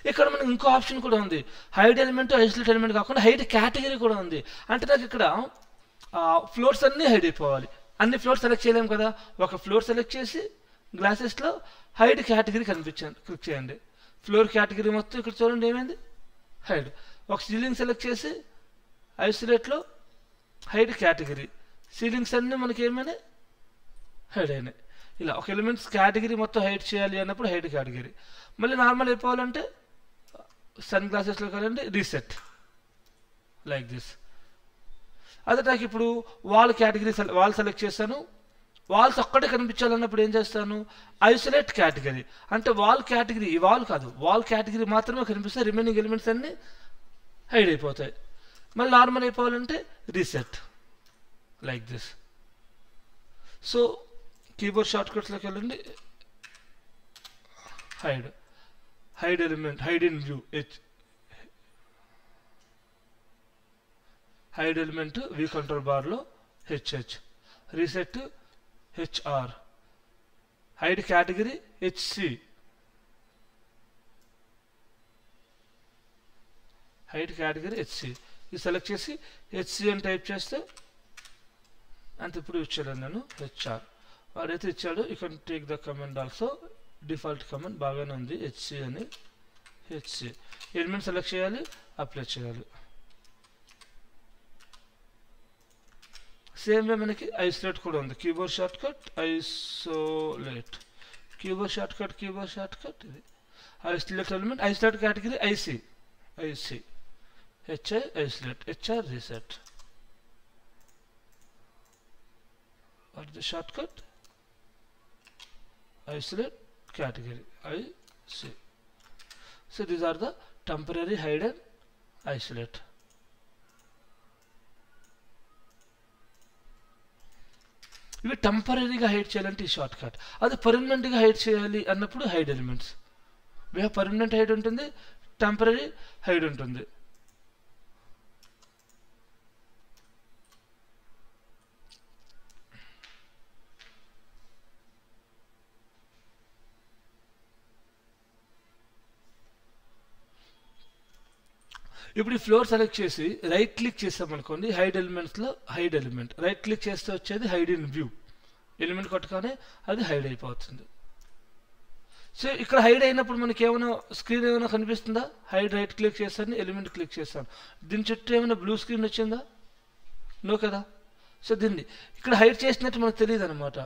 ఇక్కడ మనకి ఇంకో ఆప్షన్ కూడా ఉంది, హైడ్ ఎలిమెంట్ ఐసోలేట్ ఎలిమెంట్ కాకుండా హైడ్ కేటగిరీ కూడా ఉంది. అంటే నాకు ఇక్కడ ఫ్లోర్స్ అన్నీ హైడ్ అయిపోవాలి. అన్ని ఫ్లోర్స్ సెలెక్ట్ చేయలేము కదా, ఒక ఫ్లోర్ సెలెక్ట్ చేసి గ్లాసెస్లో హైడ్ కేటగిరీ కనిపించండి, క్లిక్ చేయండి. ఫ్లోర్ కేటగిరీ మొత్తం ఇక్కడ చూడండి ఏమైంది, హైడ్. ఒక సీలింగ్ సెలెక్ట్ చేసి ఐసోలేట్లో హైడ్ కేటగిరీ, సీలింగ్స్ అన్నీ మనకి ఏమైనా హైడ్ అయినాయి. ఇలా ఒక ఎలిమెంట్స్ కేటగిరీ మొత్తం హైడ్ చేయాలి అన్నప్పుడు హైడ్ కేటగిరీ. మళ్ళీ నార్మల్ అయిపోవాలంటే సన్ గ్లాసెస్లో కదండి రీసెట్, లైక్ దిస్. అదే నాకు ఇప్పుడు వాల్ కేటగిరీ వాల్ సెలెక్ట్ చేస్తాను, వాల్స్ ఒక్కటే కనిపించాలన్నప్పుడు ఏం చేస్తాను, ఐసోలేట్ కేటగిరీ. అంటే వాల్ కేటగిరీ, ఈ వాల్ కాదు, వాల్ కేటగిరీ మాత్రమే కనిపిస్తాయి, రిమైనింగ్ ఎలిమెంట్స్ అన్నీ హైడ్ అయిపోతాయి. మళ్ళీ నార్మల్ అయిపోవాలంటే reset, like this. So keyboard షార్ట్ కట్స్లోకి వెళ్ళండి, hide, hide element, hide in view, hide element view control బార్లో HH, reset HR, hide category HC, hide category HC. ఇది సెలెక్ట్ చేసి హెచ్సి అని టైప్ చేస్తే అంత ఇప్పుడు ఇచ్చాడు నేను హెచ్ఆర్, వాడైతే ఇచ్చాడు. You can take the command also, default command బాగానే ఉంది హెచ్సి అని. హెచ్సి ఎలిమెంట్ సెలెక్ట్ చేయాలి, అప్లై చేయాలి. సేమ్ వే మనకి ఐసోలేట్ కూడా ఉంది, keyboard shortcut isolate, keyboard shortcut ఇది isolate element, isolate category IC, IC HI isolate, HR reset. What is the shortcut? Isolate category, IC. So these are the temporary hide and isolate. ఇవి టెంపరీగా hide చేయాలంటే ఈ short cut. అది పర్మనెంట్గా hide చేయాలి అన్నప్పుడు hide elements. Permanent hide ఉంటుంది, temporary hide ఉంటుంది. ఇప్పుడు ఈ ఫ్లోర్ సెలెక్ట్ చేసి రైట్ క్లిక్ చేసామనుకోండి, హైడ్ ఎలిమెంట్స్లో హైడ్ ఎలిమెంట్, రైట్ క్లిక్ చేస్తే వచ్చేది హైడ్ ఇన్ వ్యూ, ఎలిమెంట్ కొట్టగానే అది హైడ్ అయిపోతుంది. సో ఇక్కడ హైడ్ అయినప్పుడు మనకి ఏమైనా స్క్రీన్ ఏమైనా కనిపిస్తుందా, హైడ్ రైట్ క్లిక్ చేస్తాను, ఎలిమెంట్ క్లిక్ చేస్తాను, దీని చుట్టూ ఏమైనా బ్లూ స్క్రీన్ వచ్చిందా, నో కదా. సో దీన్ని ఇక్కడ హైడ్ చేసినట్టు మనకు తెలియదు అనమాట,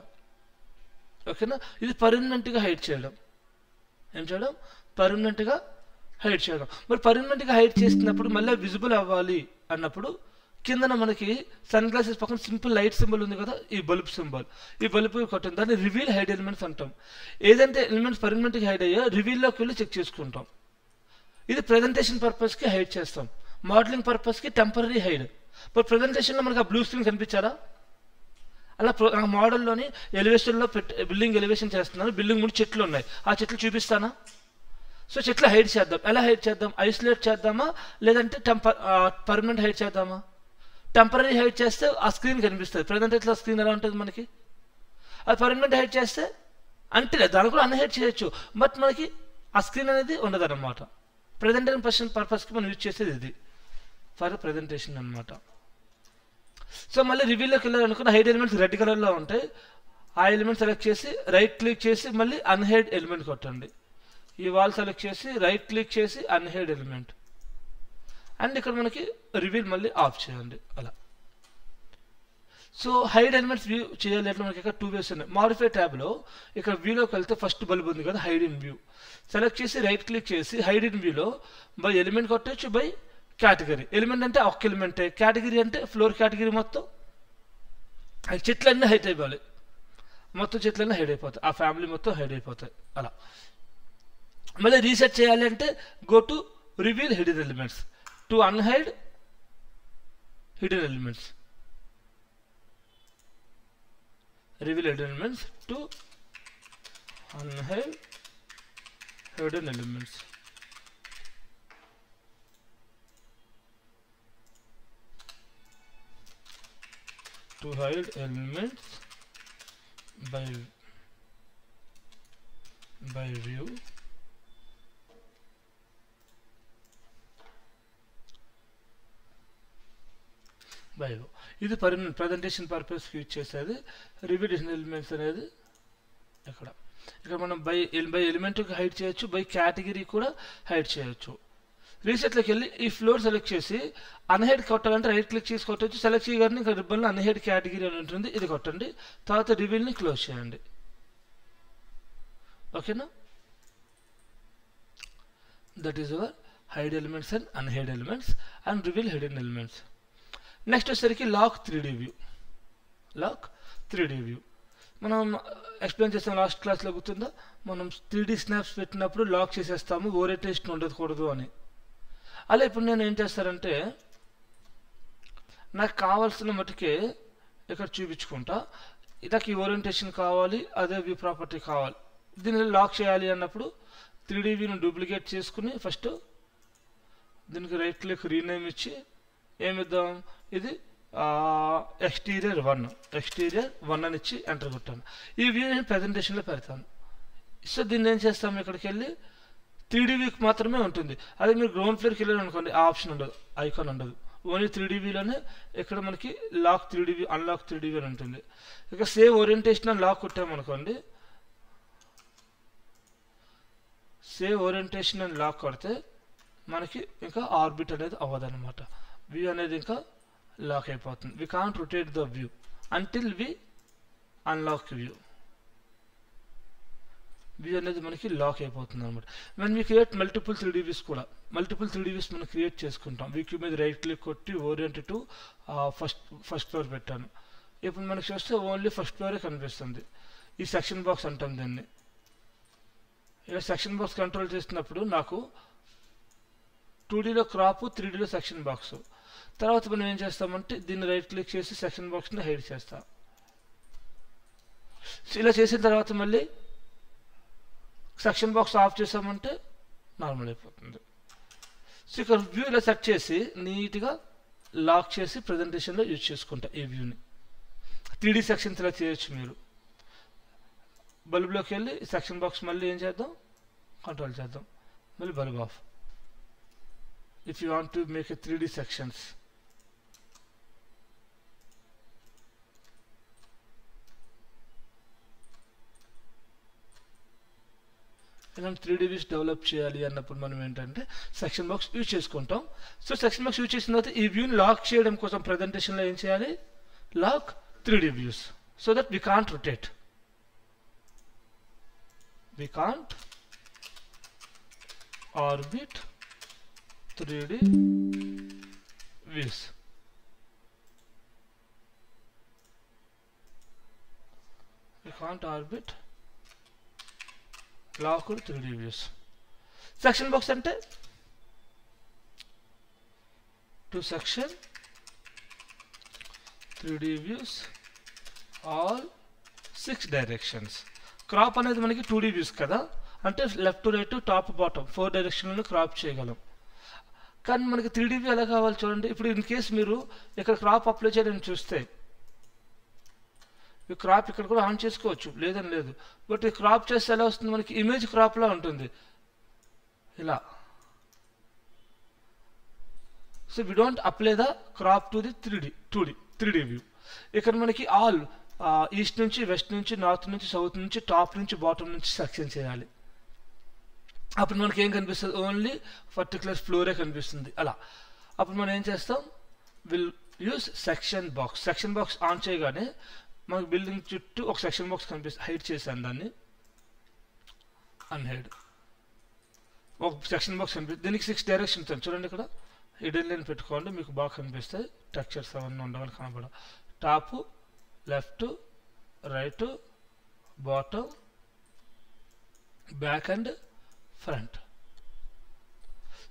ఓకేనా. ఇది పర్మనెంట్గా హైడ్ చేయడం, ఏం చేయడం, పర్మనెంట్గా హైడ్ చేయడం. మరి పర్మనెంట్గా హైడ్ చేసినప్పుడు మళ్ళీ విజిబుల్ అవ్వాలి అన్నప్పుడు కిందన మనకి సన్ గ్లాసెస్ పక్కన సింపుల్ లైట్ సింబల్ ఉంది కదా, ఈ బల్బ్ సింబల్, ఈ బల్బ్ కొట్టింది, దాన్ని రివీల్ హైడ్ ఎలిమెంట్స్ అంటాం. ఏదంటే ఎలిమెంట్స్ పర్మనెంట్గా హైడ్ అయ్యో రివీల్లోకి వెళ్ళి చెక్ చేసుకుంటాం. ఇది ప్రెజెంటేషన్ పర్పస్కి హైడ్ చేస్తాం, మోడలింగ్ పర్పస్కి టెంపరీ హైడ్. మరి ప్రెజెంటేషన్లో మనకి ఆ బ్లూ స్క్రీన్ కనిపించారా, అలా మోడల్లోని ఎలివేషన్లో బిల్డింగ్ ఎలివేషన్ చేస్తున్నాను, బిల్డింగ్ ముందు చెట్లు ఉన్నాయి, ఆ చెట్లు చూపిస్తానా. సో చెట్లు హైడ్ చేద్దాం, ఎలా హైడ్ చేద్దాం, ఐసోలేట్ చేద్దామా లేదంటే పర్మనెంట్ హైడ్ చేద్దామా. టెంపరీ హైడ్ చేస్తే ఆ స్క్రీన్ కనిపిస్తుంది, ప్రెజెంటేషన్లో స్క్రీన్ ఎలా ఉంటుంది మనకి. అది పర్మనెంట్ హైడ్ చేస్తే అంటే దాన్ని కూడా అన్హైడ్ చేయొచ్చు, బట్ మనకి ఆ స్క్రీన్ అనేది ఉండదు అనమాట. ప్రెజెంటేషన్ పర్పస్కి మనం యూజ్ చేసేది ఇది ఫర్ ప్రెజెంటేషన్ అనమాట. సో మళ్ళీ రివ్యూలోకి వెళ్ళాలనుకున్న హైడ్ ఎలిమెంట్స్ రెడ్ కలర్లో ఉంటాయి, ఆ ఎలిమెంట్ సెలెక్ట్ చేసి రైట్ క్లిక్ చేసి మళ్ళీ అన్హైడ్ ఎలిమెంట్ కొట్టండి. ఈ వాల్ సెలెక్ట్ చేసి రైట్ క్లిక్ చేసి అన్హైడ్ ఎలిమెంట్, అండ్ ఇక్కడ మనకి రివీల్ మళ్ళీ ఆఫ్ చేయండి అలా. సో హైడ్ ఎలిమెంట్స్ వ్యూ చేయాలి అంటే మనకి ఇక్కడ 2 వేస్ ఉన్నాయి. మాడిఫై ట్యాబ్లో ఇక్కడ వ్యూలోకి వెళ్తే ఫస్ట్ బల్బ్ ఉంది కదా, హైడ్ ఇన్ వ్యూ సెలెక్ట్ చేసి రైట్ క్లిక్ చేసి హైడ్ ఇన్ వ్యూలో బై ఎలిమెంట్ కొట్టచ్చు, బై కేటగిరీ. ఎలిమెంట్ అంటే ఒక్క ఎలిమెంటే, కేటగిరీ అంటే ఫ్లోర్ కేటగిరీ మొత్తం చెట్లన్నీ హైడ్ అయిపోవాలి, మొత్తం చెట్లన్నీ హైడ్ అయిపోతాయి, ఆ ఫ్యామిలీ మొత్తం హైడ్ అయిపోతాయి అలా. మళ్ళీ రీసెట్ చేయాలి అంటే go to reveal hidden elements to unhide hidden elements, reveal hidden elements to unhide hidden elements. To hide elements by view, by O. ఇది ప్రజెంటేషన్ పర్పస్కి యూజ్ చేసేది. రివ్యూ డిజైన్ ఎలిమెంట్స్ అనేది ఇక్కడ మనం బై ఎలిమెంట్కి హైడ్ చేయొచ్చు, by category కూడా hide చేయొచ్చు. రీసెట్లోకి వెళ్ళి ఈ ఫ్లోర్ సెలెక్ట్ చేసి అన్హైడ్ కొట్టాలంటే రైట్ క్లిక్ చేసి కొట్టచ్చు. సెలెక్ట్ చేయగానే ఇంకా రిబ్బన్లో అన్హైడ్ కేటగిరీ అని ఉంటుంది, ఇది కొట్టండి. తర్వాత రివీల్ని క్లోజ్ చేయండి. ఓకేనా? That is your hide elements and unhide elements and reveal hidden elements. Next వచ్చేసరికి lock 3D view. Lock 3D view మనం ఎక్స్ప్లెయిన్ చేస్తాం లాస్ట్ క్లాస్లో, గుర్తుందా? మనం 3D స్నాప్స్ పెట్టినప్పుడు లాక్ చేసేస్తాము, ఓరియంటేషన్ ఉండకూడదు అని. అలా ఇప్పుడు నేను ఏం చేస్తానంటే నాకు కావాల్సిన మటుకే ఇక్కడ చూపించుకుంటా. నాకు ఈ ఓరియంటేషన్ కావాలి, అదే వ్యూ ప్రాపర్టీ కావాలి. దీన్ని లాక్ చేయాలి అన్నప్పుడు 3D వ్యూని డూప్లికేట్ చేసుకుని ఫస్ట్ దీనికి రైట్ క్లిక్ రీనేమ్ ఇచ్చి ఏమిద్దాం, ఇది ఎక్స్టీరియర్ 1 అని ఇచ్చి ఎంటర్ కొట్టాను. ఈ వ్యూ నేను ప్రజెంటేషన్లో పెడతాను. సో దీన్ని ఏం చేస్తాము, ఇక్కడికి వెళ్ళి 3D వ్యూకి మాత్రమే ఉంటుంది. అదే మీరు గ్రౌండ్ ఫ్లోర్కి వెళ్ళారు అనుకోండి, ఆ ఆప్షన్ ఉండదు, ఐకాన్ ఉండదు. ఓన్లీ 3D వ్యూలోనే ఇక్కడ మనకి lock 3D view, unlock 3D view అని ఉంటుంది. ఇక సేవ్ ఓరియంటేషన్ అని లాక్ కొట్టామనుకోండి, సేవ్ ఓరియంటేషన్ అని లాక్ కొడితే మనకి ఇంకా ఆర్బిట్ అనేది అవ్వదు అనమాట. వ్యూ అనేది ఇంకా లాక్ అయిపోతుంది. We can't rotate the view until we unlock view. View అనేది మనకి లాక్ అయిపోతుంది అనమాట. When we create multiple 3D views కూడా, మల్టిపుల్ 3D వ్యూస్ మనం క్రియేట్ చేసుకుంటాం. వ్యూ మీద రైట్ క్లిక్ కొట్టి ఓరియంట్ టు ఫస్ట్ ఫ్లోర్ పెట్టాను. ఇప్పుడు మనకి చూస్తే ఓన్లీ ఫస్ట్ ఫ్లోరే కనిపిస్తుంది. ఈ సెక్షన్ బాక్స్ అంటాం దీన్ని. ఇలా సెక్షన్ బాక్స్ కంట్రోల్ చేస్తున్నప్పుడు నాకు 2Dలో క్రాప్, 3Dలో సెక్షన్ బాక్స్. తర్వాత మనం ఏం చేస్తామంటే దీన్ని రైట్ క్లిక్ చేసి సెక్షన్ బాక్స్ని హైడ్ చేస్తాం. ఇలా చేసిన తర్వాత మళ్ళీ సెక్షన్ బాక్స్ ఆఫ్ చేసామంటే నార్మల్ అయిపోతుంది. సో ఇక్కడ వ్యూ ఇలా సెట్ చేసి నీట్గా లాక్ చేసి ప్రజెంటేషన్లో యూజ్ చేసుకుంటా ఈ వ్యూని. 3D సెక్షన్స్ ఇలా చేయొచ్చు మీరు. బల్బ్లోకి వెళ్ళి సెక్షన్ బాక్స్ మళ్ళీ ఏం చేద్దాం, కంట్రోల్ చేద్దాం, మళ్ళీ bulb of. If you want to make a 3D sections. ఇలాంటి 3D వ్యూస్ డెవలప్ చేయాలి అన్నప్పుడు మనం ఏంటంటే సెక్షన్ బాక్స్ యూజ్ చేసుకుంటాం. సో సెక్షన్ బాక్స్ యూజ్ చేసిన తర్వాత ఈ వ్యూని లాక్ చేయడం కోసం ప్రజెంటేషన్లో ఏం చేయాలి, lock 3D views, so that we can't rotate. We can't orbit 3D views. We can't orbit locked 3D views. Section box ante to section 3D views all 6 directions. Crop అనేది మనకి 2D వ్యూస్ కదా, అంటే left to right top bottom 4 డైరెక్షన్లలో crop చేయగలం. కానీ మనకి 3D view ఎలా కావాలి చూడండి. ఇప్పుడు ఇన్ కేస్ మీరు ఇక్కడ క్రాప్ అప్లై చేయడానికి చూస్తే ఈ క్రాప్ ఇక్కడ కూడా ఆన్ చేసుకోవచ్చు, లేదని లేదు. బట్ ఈ క్రాప్ చేస్తే ఎలా వస్తుంది, మనకి ఇమేజ్ క్రాప్లా ఉంటుంది ఇలా. So we don't apply the crop to the 3D view. ఇక్కడ మనకి ఆల్ ఈస్ట్ నుంచి, వెస్ట్ నుంచి, నార్త్ నుంచి, సౌత్ నుంచి, టాప్ నుంచి, బాటమ్ నుంచి సెక్షన్ చేయాలి. అప్పుడు మనకి ఏం కనిపిస్తుంది, ఓన్లీ పర్టికులర్ ఫ్లోరే కనిపిస్తుంది అలా. అప్పుడు మనం ఏం చేస్తాం, will use section box. Section box on చేయగానే మనకు బిల్డింగ్ చుట్టూ ఒక సెక్షన్ బాక్స్ కనిపిస్తుంది. హైడ్ చేశాను దాన్ని, అన్హైడ్. ఒక సెక్షన్ బాక్స్ కనిపిస్తుంది. దీనికి 6 డైరెక్షన్స్ చూడండి. ఇక్కడ హిడెన్ లైన్ పెట్టుకోండి, మీకు బాగా కనిపిస్తాయి. టెక్స్చర్స్ అవన్నీ ఉండవాలి, కనబడ. Top, left, right, bottom, back and front.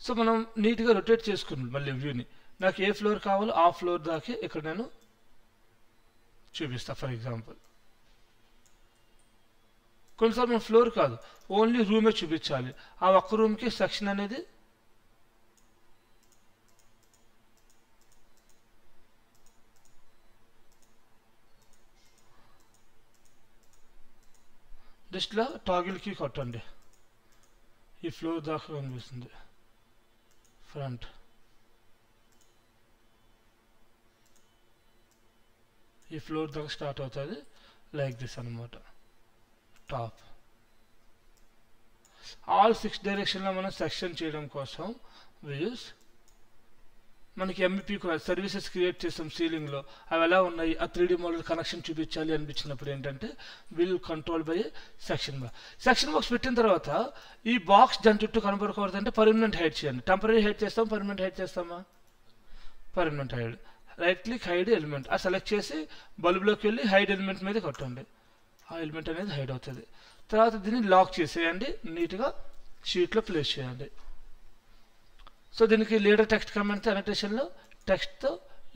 So మనం నీట్గా రొటేట్ చేసుకున్నాం మళ్ళీ వ్యూని. నాకు ఏ ఫ్లోర్ కావాలో ఆ ఫ్లోర్ దాకే ఇక్కడ నేను చూపిస్తా. ఫర్ ఎగ్జాంపుల్ కొన్నిసార్లు మన ఫ్లోర్ కాదు, ఓన్లీ రూమే చూపించాలి. ఆ ఒక్క రూమ్కి సెక్షన్ అనేది జస్ట్ ఇలా టాగిల్కి కొట్టండి, ఈ ఫ్లోర్ దాకా కనిపిస్తుంది. ఫ్రంట్, ఈ ఫ్లోర్ దాకా స్టార్ట్ అవుతుంది లైక్ దిస్ అనమాట. టాప్ ఆల్ 6 డైరెక్షన్లో మనం సెక్షన్ చేయడం కోసం యూస్ మనకి ఎంబీపీ సర్వీసెస్ క్రియేట్ చేస్తాం సీలింగ్లో. అవి ఎలా ఉన్నాయి, ఆ 3D మోడల్ కనెక్షన్ చూపించాలి అనిపించినప్పుడు ఏంటంటే will control by section box. Section box పెట్టిన తర్వాత ఈ బాక్స్ దాని చుట్టూ కనబడకూడదు అంటే పర్మనెంట్ హైడ్ చేయండి. టెంపరీ హైడ్ చేస్తాం, పర్మనెంట్ హైడ్ చేస్తామా? Permanent hide. Right click hide element అది సెలెక్ట్ చేసి బల్బులోకి వెళ్ళి హైడ్ ఎలిమెంట్ మీద కొట్టండి. ఆ ఎలిమెంట్ అనేది హైడ్ అవుతుంది. తర్వాత దీన్ని లాక్ చేసేయండి, నీట్గా షీట్లో ప్లేస్ చేయండి. సో దీనికి లీడర్ టెక్స్ట్ కమెంట్ అనోటేషన్లో టెక్స్ట్తో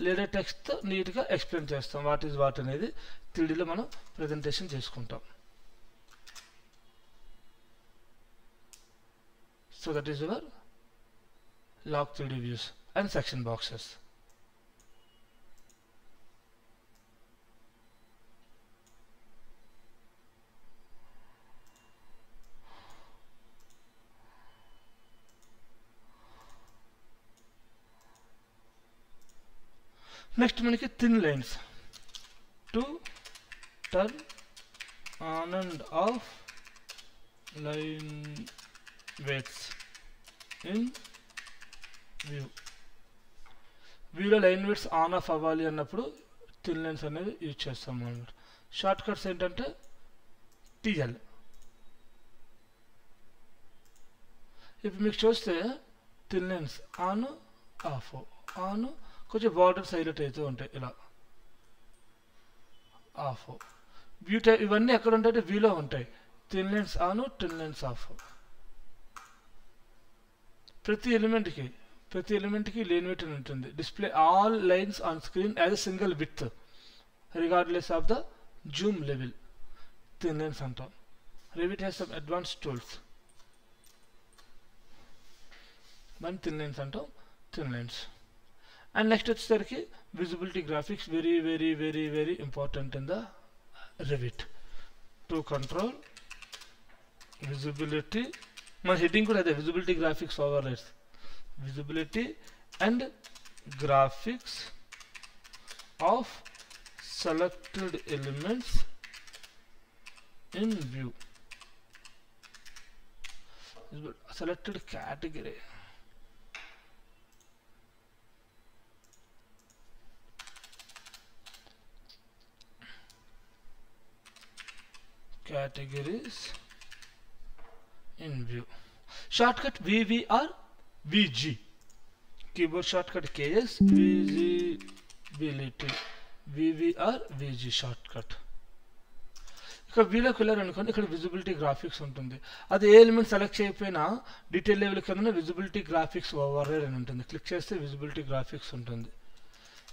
లీడర్ టెక్స్ట్తో నీట్గా ఎక్స్ప్లెయిన్ చేస్తాం వాట్ ఈజ్ వాట్ అనేది 3Dలో మనం ప్రజెంటేషన్ చేసుకుంటాం. So that is your lock 3D views and section boxes. Next మనకి thin lines to turn on and off line weights in view. వ్యూలో line weights on off అవ్వాలి అన్నప్పుడు thin lines అనేది use చేస్తాం అన్నమాట. షార్ట్ కట్స్ ఏంటంటే TL. ఇప్పుడు మీకు చూస్తే thin lines on off on కొంచెం బార్డర్స్ హైలైట్ అవుతూ ఉంటాయి ఇలా ఆఫ్. వ్యూ టైప్ ఇవన్నీ ఎక్కడ ఉంటాయంటే వ్యూలో ఉంటాయి. Thin lines on, thin lines of. ప్రతి ఎలిమెంట్కి లైన్ విడ్త్ అని ఉంటుంది. Display all lines on screen as a single width regardless of the Zoom level. Thin lines అంటాం. Revit has some advanced tools. మన థిన్ లైన్స్ అంటాం, thin lines. And next వచ్చేసరికి visibility graphics very very very very important in the Revit to control visibility. మన heading కూడా అదే, visibility graphics over rights. Visibility and graphics of selected elements in view. Selected category. Categories in view. Shortcut VVR VG. Keyboard shortcut KS visibility VVR VG shortcut. ఇక్కడ వీలోకి వెళ్ళారనుకోండి, ఇక్కడ visibility graphics ఉంటుంది. అది ఏ element select చేయకపోయినా detail level కింద visibility graphics over ride అని ఉంటుంది. Click చేస్తే విజిబిలిటీ గ్రాఫిక్స్ ఉంటుంది,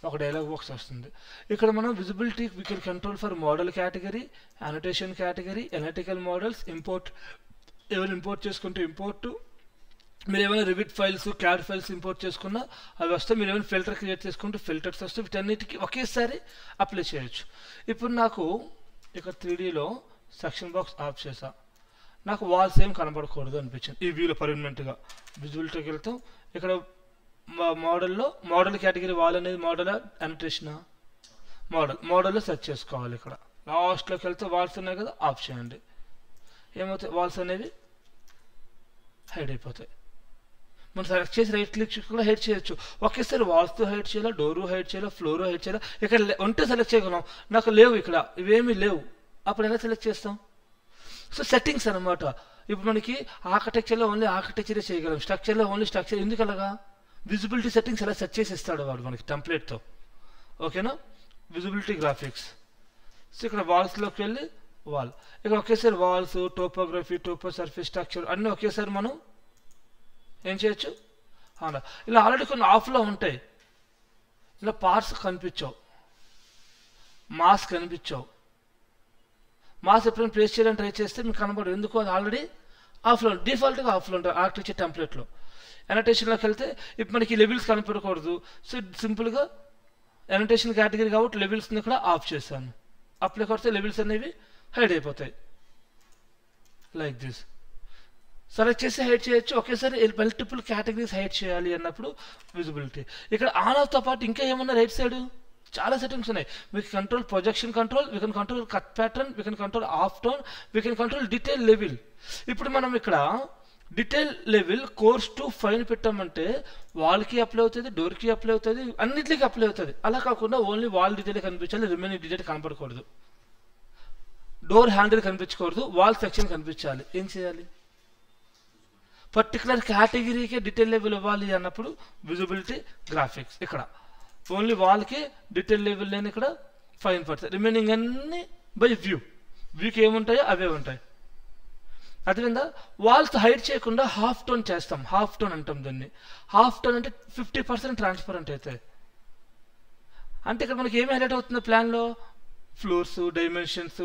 ఒక డైలాగ్ బాక్స్ వస్తుంది. ఇక్కడ మనం visibility we can control for model category, annotation category, analytical models, import. ఏమైనా ఇంపోర్ట్ చేసుకుంటే ఇంపోర్ట్, మీరు ఏమైనా Revit files, CAD files import చేసుకున్నా అవి వస్తే, మీరు ఏమైనా ఫిల్టర్ క్రియేట్ చేసుకుంటే ఫిల్టర్స్ వస్తే, వీటన్నిటికీ ఒకేసారి అప్లై చేయొచ్చు. ఇప్పుడు నాకు ఇక్కడ 3Dలో సెక్షన్ బాక్స్ ఆఫ్ చేసా, నాకు వాల్స్ ఏం కనబడకూడదు అనిపించింది ఈ వ్యూలో పర్మనెంట్గా. విజిబిలిటీకి వెళ్తాం, ఇక్కడ మోడల్లో మోడల్ కేటగిరీ వాల్ అనేది మోడల్ అనోటేషనా? మోడల్లో సెర్చ్ చేసుకోవాలి. ఇక్కడ లాస్ట్లోకి వెళ్తే వాల్స్ ఉన్నాయి కదా, ఆఫ్ చేయండి. ఏమవుతాయి, వాల్స్ అనేవి హైడ్ అయిపోతాయి. మనం సెలెక్ట్ చేసి రైట్ క్లిక్ కూడా హైడ్ చేయొచ్చు. ఒకేసారి వాల్స్తో హైడ్ చేయాలా, డోరు హైడ్ చేయాలా, ఫ్లోరు హైడ్ చేయాలా. ఇక్కడ ఉంటే సెలెక్ట్ చేయగలం, నాకు లేవు, ఇక్కడ ఇవేమీ లేవు, అప్పుడు ఎలా సెలెక్ట్ చేస్తాం? సో సెట్టింగ్స్ అనమాట. ఇప్పుడు మనకి ఆర్కిటెక్చర్లో ఓన్లీ ఆర్కిటెక్చరే చేయగలం, స్ట్రక్చర్లో ఓన్లీ స్ట్రక్చర్. ఎందుకు అలాగా? విజిబిలిటీ సెట్టింగ్స్ ఎలా సెట్ చేసి ఇస్తాడు వాడు మనకి టెంప్లెట్తో. ఓకేనా? Visibility graphics. సో ఇక్కడ వాల్స్లోకి వెళ్ళి వాల్, ఇక్కడ ఒకేసారి walls, topography, topo surface, structure అన్నీ ఒకేసారి మనం ఏం చేయొచ్చు. అవునా, ఇలా ఆల్రెడీ కొన్ని ఆఫ్లో ఉంటాయి. ఇలా పార్ట్స్ కనిపించావు, మాస్ కనిపించావు. మాస్ ఎప్పుడైనా ప్లేస్ చేయడానికి ట్రై చేస్తే మీకు కనబడదు, ఎందుకు? అది ఆల్రెడీ ఆఫ్లో, డిఫాల్ట్గా ఆఫ్లో ఉంటుంది ఆర్కిటెక్చర్ టెంప్లెట్లో. అనోటేషన్లోకి వెళ్తే ఇప్పుడు మనకి లెవెల్స్ కనపడకూడదు. సో సింపుల్గా అనోటేషన్ కేటగిరీ కాబట్టి లెవెల్స్ని కూడా ఆఫ్ చేశాను. అప్లై కొడితే లెవెల్స్ అనేవి హైడ్ అయిపోతాయి లైక్ దిస్. సెలెక్ట్ చేసి హైడ్ చేయొచ్చు, ఒకేసారి మల్టిపుల్ కేటగిరీస్ హైడ్ చేయాలి అన్నప్పుడు విజిబిలిటీ. ఇక్కడ ఆన్ ఆఫ్తో పాటు ఇంకా ఏమన్నా రైట్ సైడ్ చాలా సెట్టింగ్స్ ఉన్నాయి. We can control projection control, we can control cut pattern, we can control half tone, we can control detail level. ఇప్పుడు మనం ఇక్కడ detail level course to fine పెట్టామంటే వాల్కి అప్లై అవుతుంది, డోర్కి అప్లై అవుతుంది, అన్నిటికీ అప్లై అవుతుంది. అలా కాకుండా ఓన్లీ వాల్ డీటెయిల్ కనిపించాలి, రిమైనింగ్ డీటెయిల్ కనపడకూడదు. డోర్ హ్యాండిల్ కనిపించకూడదు, వాల్ సెక్షన్ కనిపించాలి. ఏం చేయాలి? పర్టికులర్ కేటగిరీకే డీటెయిల్ లెవెల్ ఇవ్వాలి అన్నప్పుడు విజిబిలిటీ గ్రాఫిక్స్. ఇక్కడ ఓన్లీ వాల్కి డీటెయిల్ లెవెల్ నేను ఇక్కడ ఫైన్ పడతాయి, రిమైనింగ్ అన్నీ బై వ్యూకి ఏముంటాయో అవే ఉంటాయి. అదేవిధంగా వాల్స్ హైడ్ చేయకుండా హాఫ్ టోన్ చేస్తాం, హాఫ్ టోన్ అంటాం దాన్ని. హాఫ్ టోన్ అంటే 50% ట్రాన్స్పరెంట్ అవుతాయి. అంటే ఇక్కడ మనకి ఏమి హైలైట్ అవుతుంది ప్లాన్లో? ఫ్లోర్స్, డైమెన్షన్స్,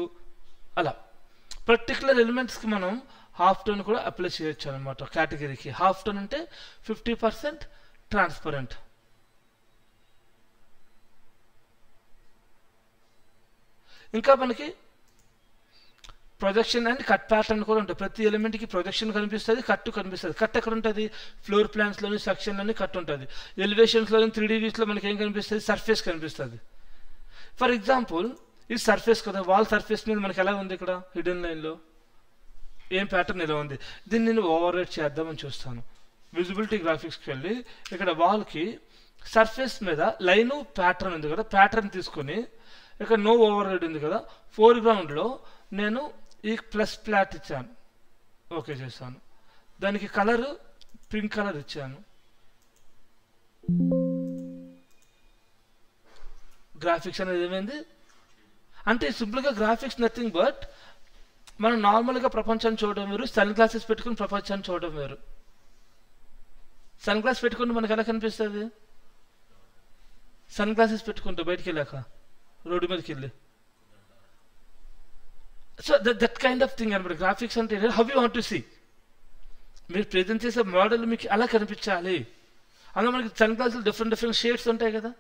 అలా పర్టికులర్ ఎలిమెంట్స్కి మనం హాఫ్ టోన్ కూడా అప్లై చేయొచ్చు అనమాట. కేటగిరీకి హాఫ్ టోన్ అంటే 50% ట్రాన్స్పరెంట్. ఇంకా మనకి ప్రొజెక్షన్ అండ్ కట్ ప్యాటర్న్ కూడా ఉంటుంది. ప్రతి ఎలిమెంట్కి ప్రొజెక్షన్ కనిపిస్తుంది, కట్ కనిపిస్తుంది. కట్ ఎక్కడ ఉంటుంది? ఫ్లోర్ ప్లాన్స్లోని, సెక్షన్లోని కట్ ఉంటుంది. ఎలివేషన్స్లోని 3D వ్యూస్లో మనకి ఏం కనిపిస్తుంది? సర్ఫేస్ కనిపిస్తుంది. ఫర్ ఎగ్జాంపుల్ ఇది సర్ఫేస్ కదా, వాల్ సర్ఫేస్ మీద మనకి ఎలా ఉంది? ఇక్కడ హిడెన్ లైన్లో ఏం ప్యాటర్న్ ఎలా ఉంది? దీన్ని నేను ఓవర్ రైట్ చేద్దామని చూస్తాను. విజిబిలిటీ గ్రాఫిక్స్కి వెళ్ళి ఇక్కడ వాల్కి సర్ఫేస్ మీద లైను ప్యాటర్న్ ఉంది కదా, ప్యాటర్న్ తీసుకొని ఇక్కడ నో ఓవర్ రైడ్ ఉంది కదా, ఫోర్గ్రౌండ్లో నేను ఈ ప్లస్ ప్లాట్ ఇచ్చాను, ఓకే చేశాను. దానికి కలర్ పింక్ కలర్ ఇచ్చాను. గ్రాఫిక్స్ అనేది ఏమైంది అంటే సింపుల్గా గ్రాఫిక్స్ నథింగ్ బట్ మనం నార్మల్గా ప్రపంచాన్ని చూడడం వేరు, సన్ గ్లాసెస్ పెట్టుకుని ప్రపంచాన్ని చూడడం వేరు. సన్ గ్లాస్ పెట్టుకుంటే మనకు ఎలా కనిపిస్తుంది? సన్ గ్లాసెస్ పెట్టుకుంటూ బయటికి వెళ్ళాక రోడ్డు మీదకి వెళ్ళి, so that kind of thing అనమాట గ్రాఫిక్స్ అంటే. How you want to see, మీరు ప్రెజెంట్ చేసే మోడల్ మీకు అలా కనిపించాలి. అందులో మనకి సన్ గ్లాసులు డిఫరెంట్ షేడ్స్ ఉంటాయి కదా,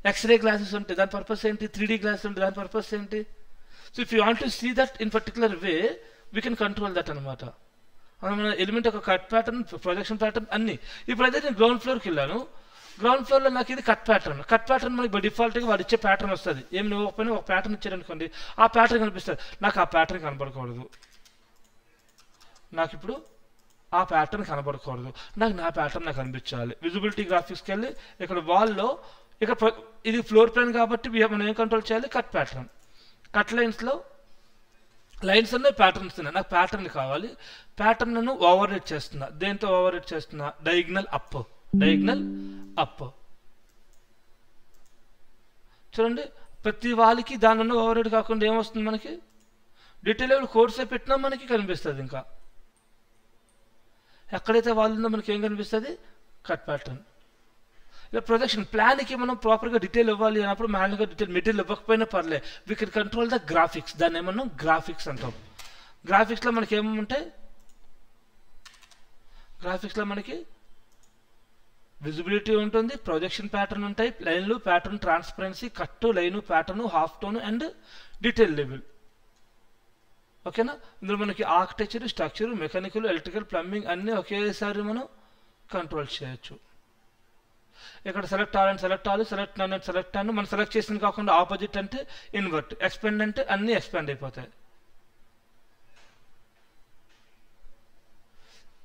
ఎక్స్రే గ్లాసెస్ ఉంటాయి, దాని పర్పస్ ఏంటి? 3D గ్లాసెస్ ఉంటాయి, దాని పర్పస్ ఏంటి? So if you want to see that in particular way we can control that అనమాట. అందులో మన ఎలిమెంట్ ఒక కట్ ప్యాటర్న్, ప్రొజెక్షన్ ప్యాటర్న్ అన్నీ. ఇప్పుడైతే నేను గ్రౌండ్ ఫ్లోర్కి వెళ్ళాను, గ్రౌండ్ ఫ్లోర్లో నాకు ఇది కట్ ప్యాటర్న్. కట్ ప్యాటర్న్ మనకి బై డిఫాల్ట్గా వాడు ఇచ్చే ప్యాటర్న్ వస్తుంది. ఏమి నువ్వు ఒక ప్యాటర్న్ ఇచ్చారనుకోండి, ఆ ప్యాటర్న్ కనిపిస్తుంది. నాకు ఆ ప్యాటర్న్ కనపడకూడదు, నాకు ఇప్పుడు ఆ ప్యాటర్న్ కనపడకూడదు, నాకు నా ప్యాటర్న్ నాకు కనిపించాలి. విజిబిలిటీ గ్రాఫిక్స్కి వెళ్ళి ఇక్కడ వాల్లో ఇక్కడ ఇది ఫ్లోర్ ప్లాన్ కాబట్టి మనం ఏం కంట్రోల్ చేయాలి? Cut pattern. కట్ లైన్స్లో లైన్స్ ఉన్నాయి, ప్యాటర్న్స్ ఉన్నాయి. నాకు ప్యాటర్న్ కావాలి, ప్యాటర్న్ నన్ను ఓవర్ రైట్ చేస్తున్నా. దేంతో ఓవర్ రైట్ చేస్తున్నా? Diagonal up, diagonal up. చూడండి ప్రతి వాళ్ళకి దాని ఓవర్ రైట్ కాకుండా ఏమొస్తుంది మనకి? డీటెయిల్ లెవెల్ కోడ్సే పెట్టినా మనకి కనిపిస్తుంది. ఇంకా ఎక్కడైతే వాళ్ళు ఉందో మనకి ఏం కనిపిస్తుంది? Cut pattern. ఇలా ప్రొజెక్షన్ ప్లాన్కి మనం ప్రాపర్గా డీటెయిల్ ఇవ్వాలి అన్నప్పుడు మాన్యువల్గా డీటెయిల్ మెటీరియల్ ఇవ్వకపోయినా పర్లే, we can control the graphics. దాన్ని ఏమన్నా గ్రాఫిక్స్ అంటాం. గ్రాఫిక్స్లో మనకి ఏముంటాయి? గ్రాఫిక్స్లో మనకి విజిబిలిటీ ఉంటుంది, ప్రొజెక్షన్ ప్యాటర్న్ ఉంటాయి, లైన్లు, pattern, transparency, cut, line, pattern, half tone and detail level. ఓకేనా? ఇందులో మనకి architecture, structure, mechanical, electrical, plumbing అన్నీ ఒకేసారి మనం కంట్రోల్ చేయొచ్చు. ఇక్కడ select all and select all, select none and select అన్. మనం సెలెక్ట్ చేసింది కాకుండా ఆపోజిట్ అంటే ఇన్వర్ట్, ఎక్స్పెండ్ అంటే అన్నీ ఎక్స్పెండ్ అయిపోతాయి.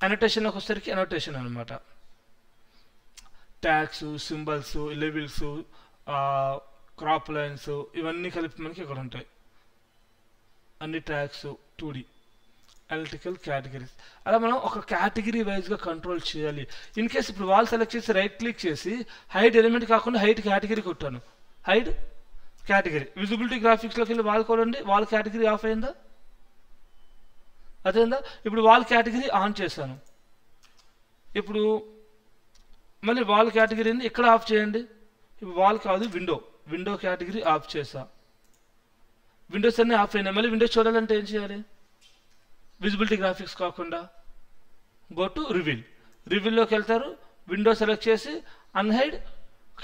అనోటేషన్లోకి వచ్చేసరికి అనోటేషన్ అనమాట. Tags, symbols, levels, crop lines ఇవన్నీ కలిపి మనకి ఇక్కడ ఉంటాయి. అన్ని ట్యాగ్స్ 2D, ఎలక్ట్రికల్ కేటగిరీస్. అలా మనం ఒక కేటగిరీ వైజ్గా కంట్రోల్ చేయాలి. ఇన్ కేస్ ఇప్పుడు వాల్ సెలెక్ట్ చేసి రైట్ క్లిక్ చేసి హైడ్ ఎలిమెంట్ కాకుండా హైట్ కేటగిరీ కొట్టాను, హైడ్ కేటగిరీ. విజిబిలిటీ గ్రాఫిక్స్లోకి వెళ్ళి వాల్ కొనండి, వాల్ కేటగిరీ ఆఫ్ అయిందా? అదేందా? ఇప్పుడు వాల్ కేటగిరీ ఆన్ చేశాను. ఇప్పుడు మళ్ళీ వాల్ కేటగిరీని ఇక్కడ ఆఫ్ చేయండి. ఇప్పుడు వాల్ కాదు, విండో కేటగిరీ ఆఫ్ చేసా. విండోస్ అన్నీ ఆఫ్ అయినాయి. మళ్ళీ విండోస్ చూడాలంటే ఏం చేయాలి? విజిబిలిటీ గ్రాఫిక్స్ కాకుండా గో టు రివీల్లోకి వెళ్తారు, విండో సెలెక్ట్ చేసి అన్హైడ్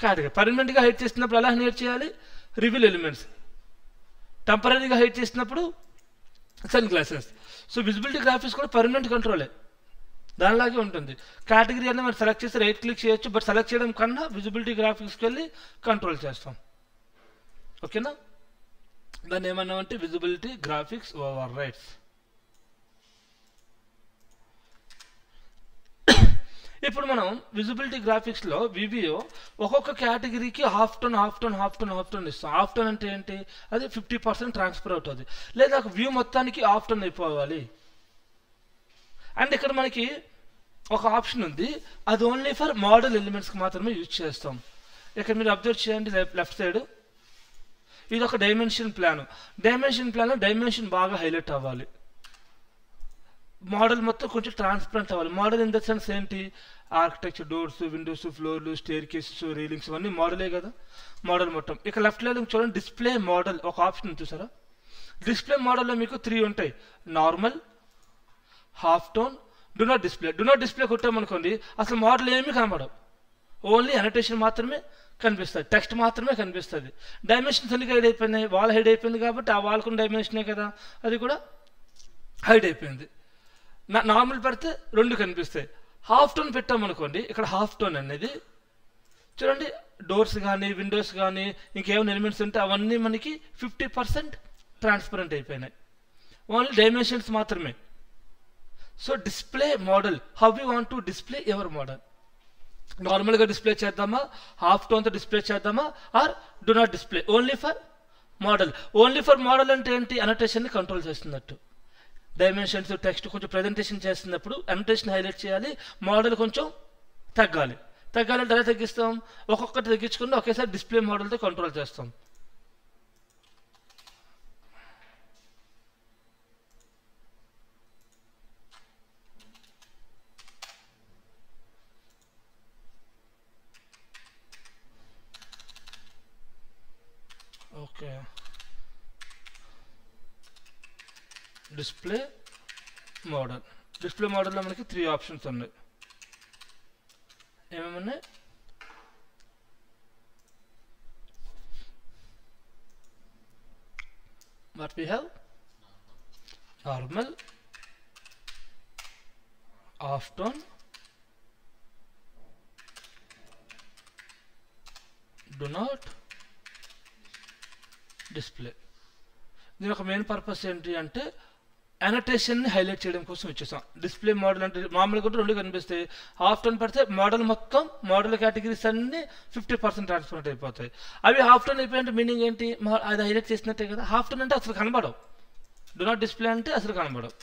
కేటగిరీ. పర్మనెంట్గా హైడ్ చేసినప్పుడు ఎలా హైడ్ చేయాలి? Reveal elements. టెంపరీగా హైడ్ చేసినప్పుడు sun glasses. So visibility graphics కూడా పర్మనెంట్ కంట్రోలే. దానిలాగే ఉంటుంది. కేటగిరీ అనేది మనం సెలెక్ట్ చేసి రైట్ క్లిక్ చేయొచ్చు, బట్ సెలెక్ట్ చేయడం కన్నా విజిబిలిటీ గ్రాఫిక్స్కి వెళ్ళి కంట్రోల్ చేస్తాం. ఓకేనా, దాన్ని ఏమన్నామంటే విజిబిలిటీ గ్రాఫిక్స్ ఓవర్ రైట్స్. ఇప్పుడు మనం విజిబిలిటీ గ్రాఫిక్స్లో వివిఓ ఒక్కొక్క కేటగిరీకి హాఫ్ టోన్ ఇస్తాం. హాఫ్ టోన్ అంటే ఏంటి, అది 50% ట్రాన్స్ఫర్ అవుతుంది, లేదా వ్యూ మొత్తానికి హాఫ్ టోన్ అయిపోవాలి. అండ్ ఇక్కడ మనకి ఒక ఆప్షన్ ఉంది, అది ఓన్లీ ఫర్ మోడల్ ఎలిమెంట్స్కి మాత్రమే యూజ్ చేస్తాం. ఇక్కడ మీరు అబ్జర్వ్ చేయండి, లెఫ్ట్ సైడ్ ఇది ఒక డైమెన్షన్ ప్లాన్. ప్లాన్లో డైమెన్షన్ బాగా హైలైట్ అవ్వాలి, మోడల్ మొత్తం కొంచెం ట్రాన్స్పరెంట్ అవ్వాలి. మోడల్ ఇన్ ద సెన్స్ ఏంటి, ఆర్కిటెక్చర్, డోర్స్, విండోస్, ఫ్లోర్లు, స్టేర్ కేసెస్, రీలింగ్స్ ఇవన్నీ మోడలే కదా, మోడల్ మొత్తం. ఇక లెఫ్ట్ లైన్ చూడండి, డిస్ప్లే మోడల్ ఒక ఆప్షన్ ఉంది చూసారా. డిస్ప్లే మోడల్లో మీకు 3 ఉంటాయి, normal, half tone, do not display కొట్టామనుకోండి అసలు మోడల్ ఏమీ కనబడవు, ఓన్లీ అనోటేషన్ మాత్రమే కనిపిస్తుంది, టెక్స్ట్ మాత్రమే కనిపిస్తుంది. డైమెన్షన్స్ అన్ని హైడ్ అయిపోయినాయి, వాల్ హైడ్ అయిపోయింది కాబట్టి ఆ వాల్కున్న డైమెన్షనే కదా, అది కూడా హైడ్ అయిపోయింది. నార్మల్ పెడితే 2 కనిపిస్తాయి. హాఫ్ టోన్ పెట్టామనుకోండి, ఇక్కడ హాఫ్ టోన్ అనేది చూడండి, డోర్స్ కానీ విండోస్ కానీ ఇంకేమైనా ఎలిమెంట్స్ ఉంటే అవన్నీ మనకి 50% ట్రాన్స్పరెంట్ అయిపోయినాయి, ఓన్లీ డైమెన్షన్స్ మాత్రమే. So display model, how you want to display your model. నార్మల్గా డిస్ప్లే చేద్దామా, హాఫ్ టోన్తో డిస్ప్లే చేద్దామా, or do not display, only for model. Only for model అంటే ఏంటి, అనోటేషన్ని కంట్రోల్ చేస్తున్నట్టు. డైమెన్షన్స్, టెక్స్ట్ కొంచెం ప్రజెంటేషన్ చేస్తున్నప్పుడు అనోటేషన్ హైలైట్ చేయాలి, మోడల్ కొంచెం తగ్గాలంటే ఎలా తగ్గిస్తాం, ఒక్కొక్కటి తగ్గించుకుని ఒకేసారి డిస్ప్లే మోడల్తో కంట్రోల్ చేస్తాం. ఓకే, డిస్ప్లే మోడల్లో మనకి 3 ఆప్షన్స్ ఉన్నాయి. ఏమేమున్నాయి, what we have, normal, half tone, do not display. దీని ఒక మెయిన్ పర్పస్ ఏంటి అంటే అనోటేషన్ని హైలైట్ చేయడం కోసం ఇచ్చేసాం. డిస్ప్లే మోడల్ అంటే మామూలుగా 2 కనిపిస్తాయి, హాఫ్ టోన్ పెడితే మోడల్ మొత్తం, మోడల్ కేటగిరీస్ అన్ని 50% ట్రాన్స్పరెంట్ అయిపోతాయి. అవి హాఫ్ టోన్ అయిపోయింటే మీనింగ్ ఏంటి, అది హైలైట్ చేసినట్టే కదా. హాఫ్ టోన్ అంటే అసలు కనబడవు, డు నాట్ డిస్ప్లే అంటే అసలు కనబడవు,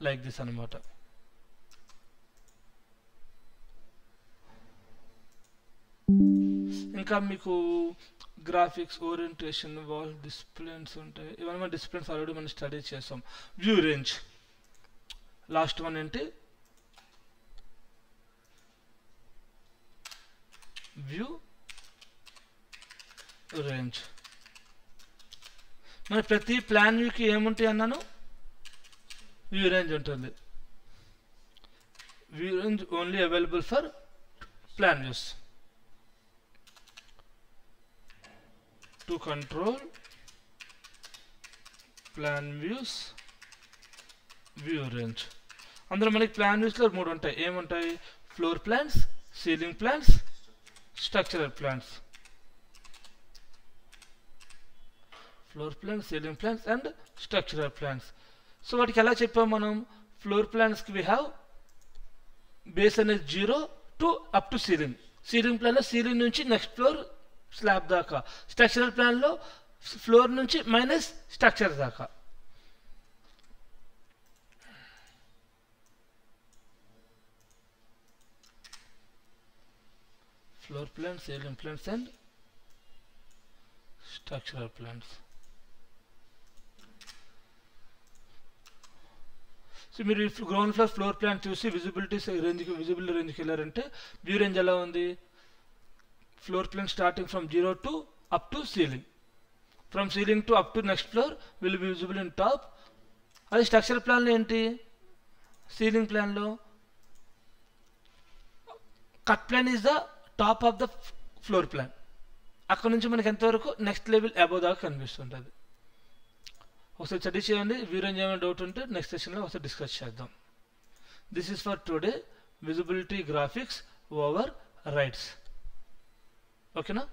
లైక్ దిస్ అనమాట. ఇంకా మీకు గ్రాఫిక్స్, ఓరియంటేషన్, వాల్ డిస్ప్లేన్స్ ఉంటాయి, ఇవన్నీ మన డిస్ప్లేన్స్ ఆల్రెడీ మనం స్టడీ చేస్తాం. వ్యూ రేంజ్, లాస్ట్ వన్ ఏంటి, వ్యూ రేంజ్. మన ప్రతి ప్లాన్ వ్యూకి ఏముంటాయి అన్నాను, వ్యూ రేంజ్ ఉంటుంది. View range only available for plan views. To control plan views, view range. అందులో మనకి ప్లాన్ వ్యూస్లో 3 ఉంటాయి, ఏముంటాయి, floor plans, ceiling plans, structural plans. Floor plans, ceiling plans and structural plans. So వాటికి ఎలా చెప్పాం మనం, ఫ్లోర్ ప్లాన్స్కి వి హ్యావ్ బేస్ అనేది 0 to up to ceiling ప్లాన్లో సీలింగ్ నుంచి నెక్స్ట్ ఫ్లోర్ స్లాబ్ దాకా, స్ట్రక్చరల్ ప్లాన్లో ఫ్లోర్ నుంచి మైనస్ స్ట్రక్చర్ దాకా. Floor plans, ceiling plans and structural plans. So మీరు గ్రౌండ్ ఫ్లోర్ ప్లాన్ చూసి విజిబిలిటీ రేంజ్కి వెళ్ళారంటే వ్యూ రేంజ్ ఎలా ఉంది, floor plan starting from 0 to up to ceiling, from ceiling to up to next floor will be visible in top. అది structure ప్లాన్లో ఏంటి, ceiling ప్లాన్లో cut plan is the top of the floor plan, అక్కడ నుంచి మనకి ఎంతవరకు next level above దాకా కనిపిస్తుంటుంది. ఒకసారి స్టడీ చేయండి. వ్యూ రేంజ్ ఏమైనా డౌట్ ఉంటే నెక్స్ట్ సెషన్లో ఒకసారి డిస్కస్ చేద్దాం. This is for today visibility graphics over rights. ఓకేనా?